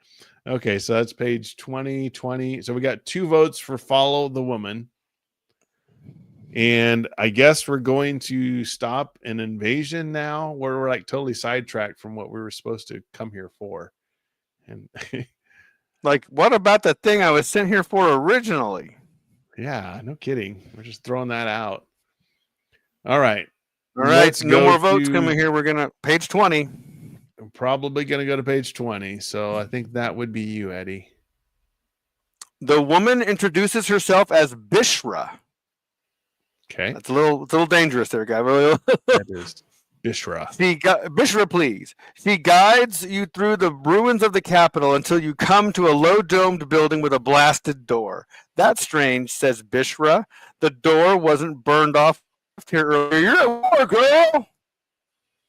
Speaker 1: Okay, so that's page 20. So we got 2 votes for follow the woman. And I guess we're going to stop an invasion now where we're like totally sidetracked from what we were supposed to come here for. And
Speaker 2: like, what about the thing I was sent here for originally?
Speaker 1: Yeah, no kidding. We're just throwing that out. All right.
Speaker 2: All right. No more votes coming here. We're going to page 20.
Speaker 1: I'm probably going to go to page 20. So I think that would be you, Eddie.
Speaker 2: The woman introduces herself as Bishra.
Speaker 1: Okay.
Speaker 2: That's a little dangerous there, guy.
Speaker 1: That is Bishra.
Speaker 2: Bishra, please. She guides you through the ruins of the capital until you come to a low-domed building with a blasted door. That's strange, says Bishra. The door wasn't burned off here earlier. You're at war, girl.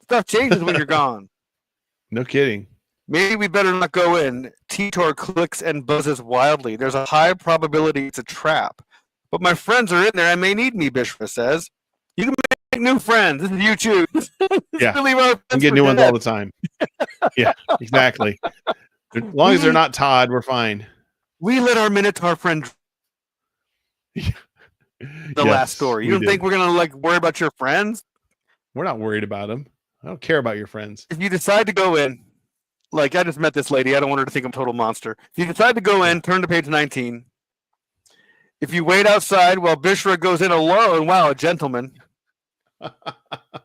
Speaker 2: Stuff changes when you're gone.
Speaker 1: No kidding.
Speaker 2: Maybe we better not go in. Titor clicks and buzzes wildly. There's a high probability it's a trap. But my friends are in there. I may need me, Bishra says. You can make new friends. This is Uchoose.
Speaker 1: Yeah. I'm getting new ones all the time. Yeah, exactly. As long as they're not Todd, we're fine.
Speaker 2: We let our Minotaur friend last story. You don't think we're going to worry about your friends?
Speaker 1: We're not worried about them. I don't care about your friends.
Speaker 2: If you decide to go in, I just met this lady. I don't want her to think I'm a total monster. If you decide to go in, turn to page 19. If you wait outside while Bishra goes in alone, wow, a gentleman.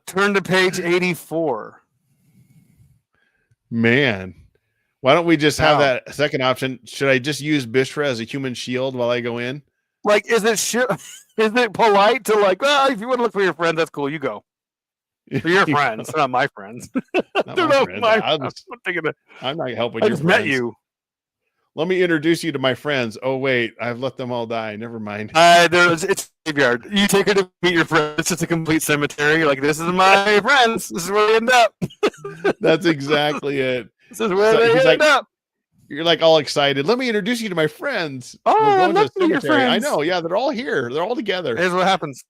Speaker 2: Turn to page 84. Man.
Speaker 1: Why don't we just have that second option? Should I just use Bishra as a human shield while I go in?
Speaker 2: Is it polite to if you want to look for your friends, that's cool. You go. They're your friends. They're not my friends.
Speaker 1: They're not my friends. I'm not helping you.
Speaker 2: I just met you.
Speaker 1: Let me introduce you to my friends. Oh, wait. I've let them all die. Never mind.
Speaker 2: It's a graveyard. You take her to meet your friends. It's just a complete cemetery. You're like, this is my friends. This is where they end up.
Speaker 1: That's exactly it.
Speaker 2: This is where they end up.
Speaker 1: You're all excited. Let me introduce you to my friends.
Speaker 2: Oh, we're going to a cemetery. Your friends.
Speaker 1: I know. Yeah, they're all here. They're all together.
Speaker 2: Here's what happens.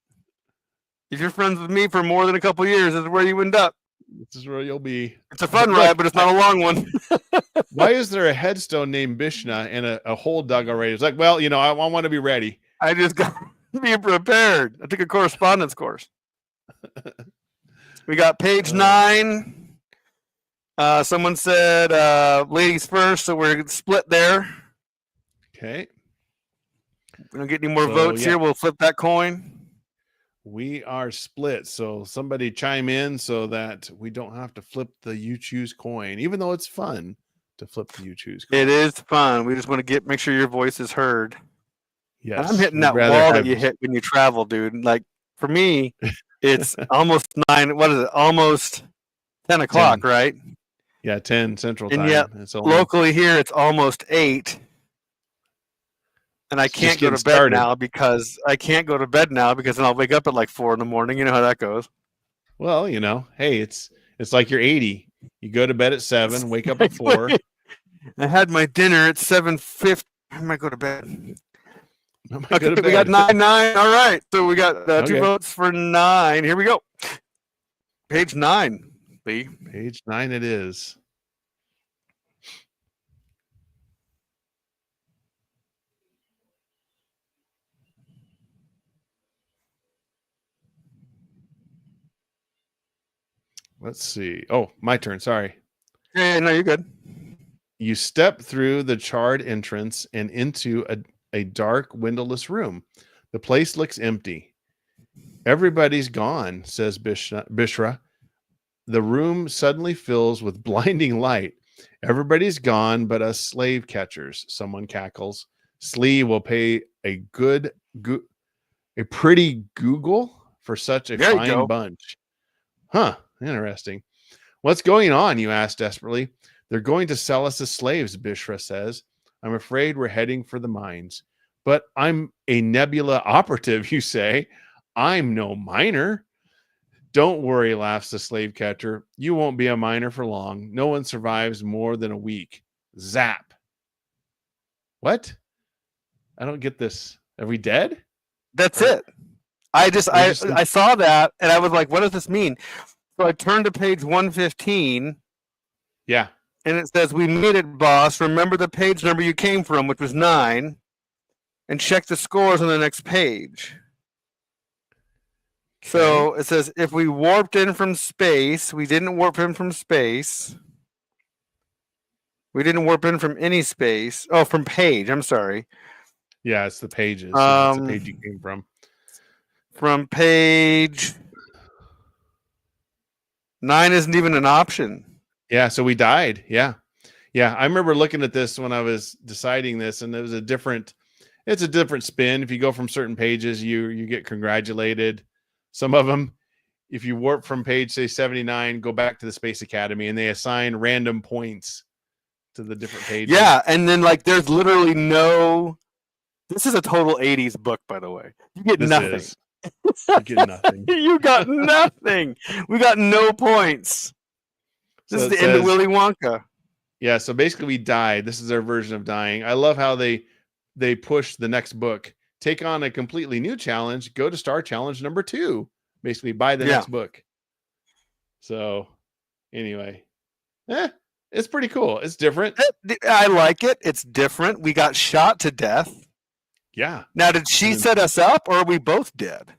Speaker 2: If you're friends with me for more than a couple of years, this is where you end up.
Speaker 1: This is where you'll be.
Speaker 2: It's a fun ride, but it's not a long one.
Speaker 1: Why is there a headstone named Bishna and a hole dug already? It's I want to be ready.
Speaker 2: I just got to be prepared. I took a correspondence course. We got page 9. Someone said ladies first, so we're split there.
Speaker 1: Okay.
Speaker 2: We don't get any more votes here. We'll flip that coin.
Speaker 1: We are split, so somebody chime in so that we don't have to flip the Uchoose coin, even though it's fun to flip the Uchoose coin.
Speaker 2: It is fun. We just want to make sure your voice is heard.
Speaker 1: Yes.
Speaker 2: I'm hitting that wall that you hit when you travel, dude. For me, it's almost 9. What is it? Almost 10 o'clock,
Speaker 1: 10.
Speaker 2: Right?
Speaker 1: Yeah, 10 Central Time.
Speaker 2: And yet, locally here, it's almost 8. And I can't go to bed now because then I'll wake up at 4 in the morning. You know how that goes.
Speaker 1: Well, hey, it's like you're 80. You go to bed at 7, wake up at 4.
Speaker 2: I had my dinner at 7:50. I might go to bed.
Speaker 1: Okay,
Speaker 2: we got 9. All right, so we got 2 votes for 9. Here we go. Page 9. B.
Speaker 1: Page 9 it is. Let's see. Oh, my turn. Sorry.
Speaker 2: Yeah, no, you're good.
Speaker 1: You step through the charred entrance and into a dark, windowless room. The place looks empty. Everybody's gone, says Bishra. The room suddenly fills with blinding light. Everybody's gone but us slave catchers, someone cackles. Slee will pay a pretty Google for such a fine bunch. Huh, interesting. What's going on, you ask desperately. They're going to sell us as slaves, Bishra says. I'm afraid we're heading for the mines. But I'm a Nebula operative, you say. I'm no miner. Don't worry, laughs the slave catcher. You won't be a miner for long. No one survives more than a week. Zap. What? I don't get this. Are we dead?
Speaker 2: That's it. I saw that and I was like, what does this mean? So I turned to page 115.
Speaker 1: Yeah.
Speaker 2: And it says, we made it, boss. Remember the page number you came from, which was 9. And check the scores on the next page. Okay. So it says, if we warped in from space, we didn't warp in from space. We didn't warp in from any space. Oh, from page. I'm sorry.
Speaker 1: Yeah, it's the pages. It's the page you came from.
Speaker 2: From page 9 isn't even an option.
Speaker 1: Yeah, so we died. Yeah. I remember looking at this when I was deciding this, and it's a different spin. If you go from certain pages, you get congratulated. Some of them, if you warp from page, say 79, go back to the Space Academy, and they assign random points to the different pages.
Speaker 2: Yeah, and then there's literally no. This is a total 80s book, by the way. You get nothing.
Speaker 1: You get nothing.
Speaker 2: You got nothing. We got no points. This is the end of Willy Wonka.
Speaker 1: Yeah, so basically we died. This is their version of dying. I love how they push the next book. Take on a completely new challenge. Go to Star Challenge number 2. Basically, buy the next book. So, anyway, it's pretty cool. It's different.
Speaker 2: I like it. It's different. We got shot to death.
Speaker 1: Yeah.
Speaker 2: Now, did she set us up, or are we both dead?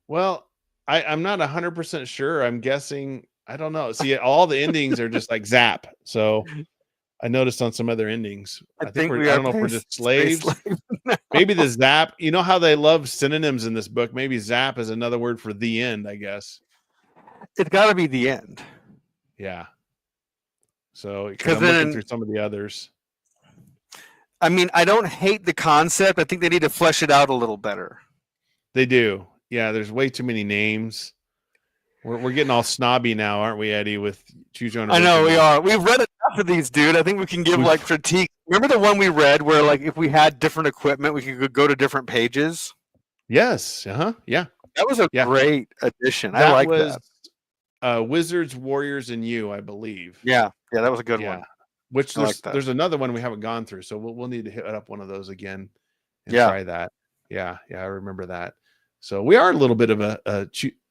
Speaker 1: Well, I'm not 100% sure. I'm guessing. I don't know. See, all the endings are just like zap. So I noticed on some other endings. I don't know if we're just slaves. Maybe the zap. You know how they love synonyms in this book? Maybe zap is another word for the end, I guess.
Speaker 2: It's got to be the end.
Speaker 1: Yeah. So because I'm looking through some of the others.
Speaker 2: I mean, I don't hate the concept. I think they need to flesh it out a little better.
Speaker 1: They do. Yeah, there's way too many names. We're getting all snobby now, aren't we, Eddie, with Choose Your Own Adventure?
Speaker 2: I know we are. We've read enough of these, dude. I think we can give critique. Remember the one we read where if we had different equipment, we could go to different pages?
Speaker 1: Yes. Yeah.
Speaker 2: That was a great addition. I like that.
Speaker 1: Wizards, Warriors, and You, I believe.
Speaker 2: Yeah, that was a good one.
Speaker 1: Which there's another one we haven't gone through, so we'll need to hit up one of those again and try that. Yeah, I remember that. So we are a little bit of a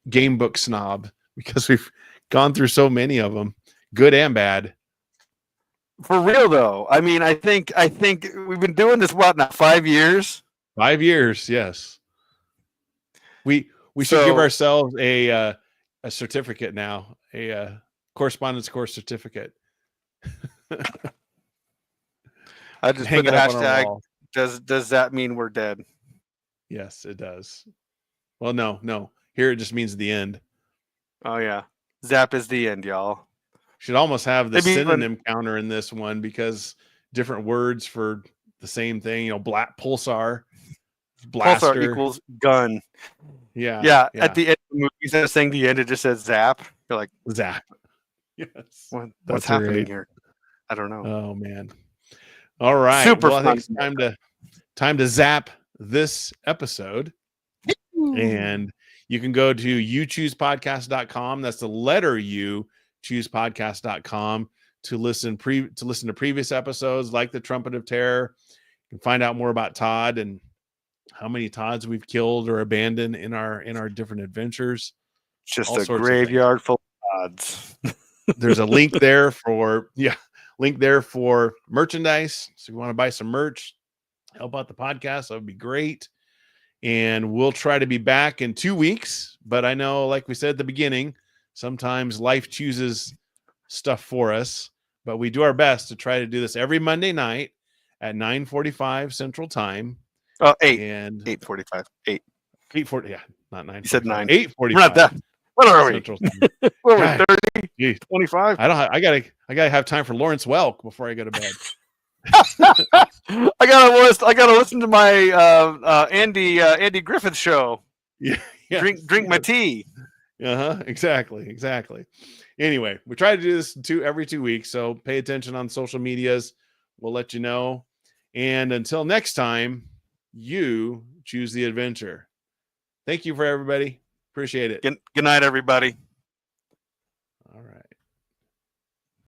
Speaker 1: game book snob because we've gone through so many of them, good and bad.
Speaker 2: For real though, I mean, I think we've been doing this 5 years?
Speaker 1: 5 years, yes. We should give ourselves a certificate now, a correspondence course certificate.
Speaker 2: I just put the hashtag. Does that mean we're dead?
Speaker 1: Yes, it does. Well, no. Here it just means the end.
Speaker 2: Oh yeah, zap is the end, y'all.
Speaker 1: Should almost have the synonym counter in this one because different words for the same thing. Black pulsar, blaster
Speaker 2: pulsar equals gun.
Speaker 1: Yeah.
Speaker 2: At the end of the movie, instead of saying the end, it just says zap. You're like
Speaker 1: zap. Yes.
Speaker 2: What's happening here? I don't know.
Speaker 1: Oh man. All right.
Speaker 2: Super
Speaker 1: fun.
Speaker 2: I
Speaker 1: think it's time to zap this episode. And you can go to uchoosepodcast.com. That's the letter U, uchoosepodcast.com to listen to previous episodes like the Trumpet of Terror. You can find out more about Todd and how many Todds we've killed or abandoned in our different adventures.
Speaker 2: Just a graveyard full of Todds.
Speaker 1: There's a link there for merchandise. So if you want to buy some merch, help out the podcast, that would be great. And we'll try to be back in 2 weeks. But I know, like we said at the beginning, sometimes life chooses stuff for us. But we do our best to try to do this every Monday night at 9:45 Central Time.
Speaker 2: Oh, 8.
Speaker 1: And
Speaker 2: 8:45.
Speaker 1: 8:40. Yeah, not 9.
Speaker 2: You said 9.
Speaker 1: 8:45.
Speaker 2: Not that. What are we? What are we, 30?
Speaker 1: Geez.
Speaker 2: 25?
Speaker 1: I gotta have time for Lawrence Welk before I go to bed.
Speaker 2: I gotta listen to my Andy Griffith show.
Speaker 1: Yeah.
Speaker 2: Drink my tea.
Speaker 1: Exactly. Anyway, we try to do this every 2 weeks, so pay attention on social medias. We'll let you know. And until next time, you choose the adventure. Thank you for everybody. Appreciate it.
Speaker 2: Good night, everybody.
Speaker 1: All right.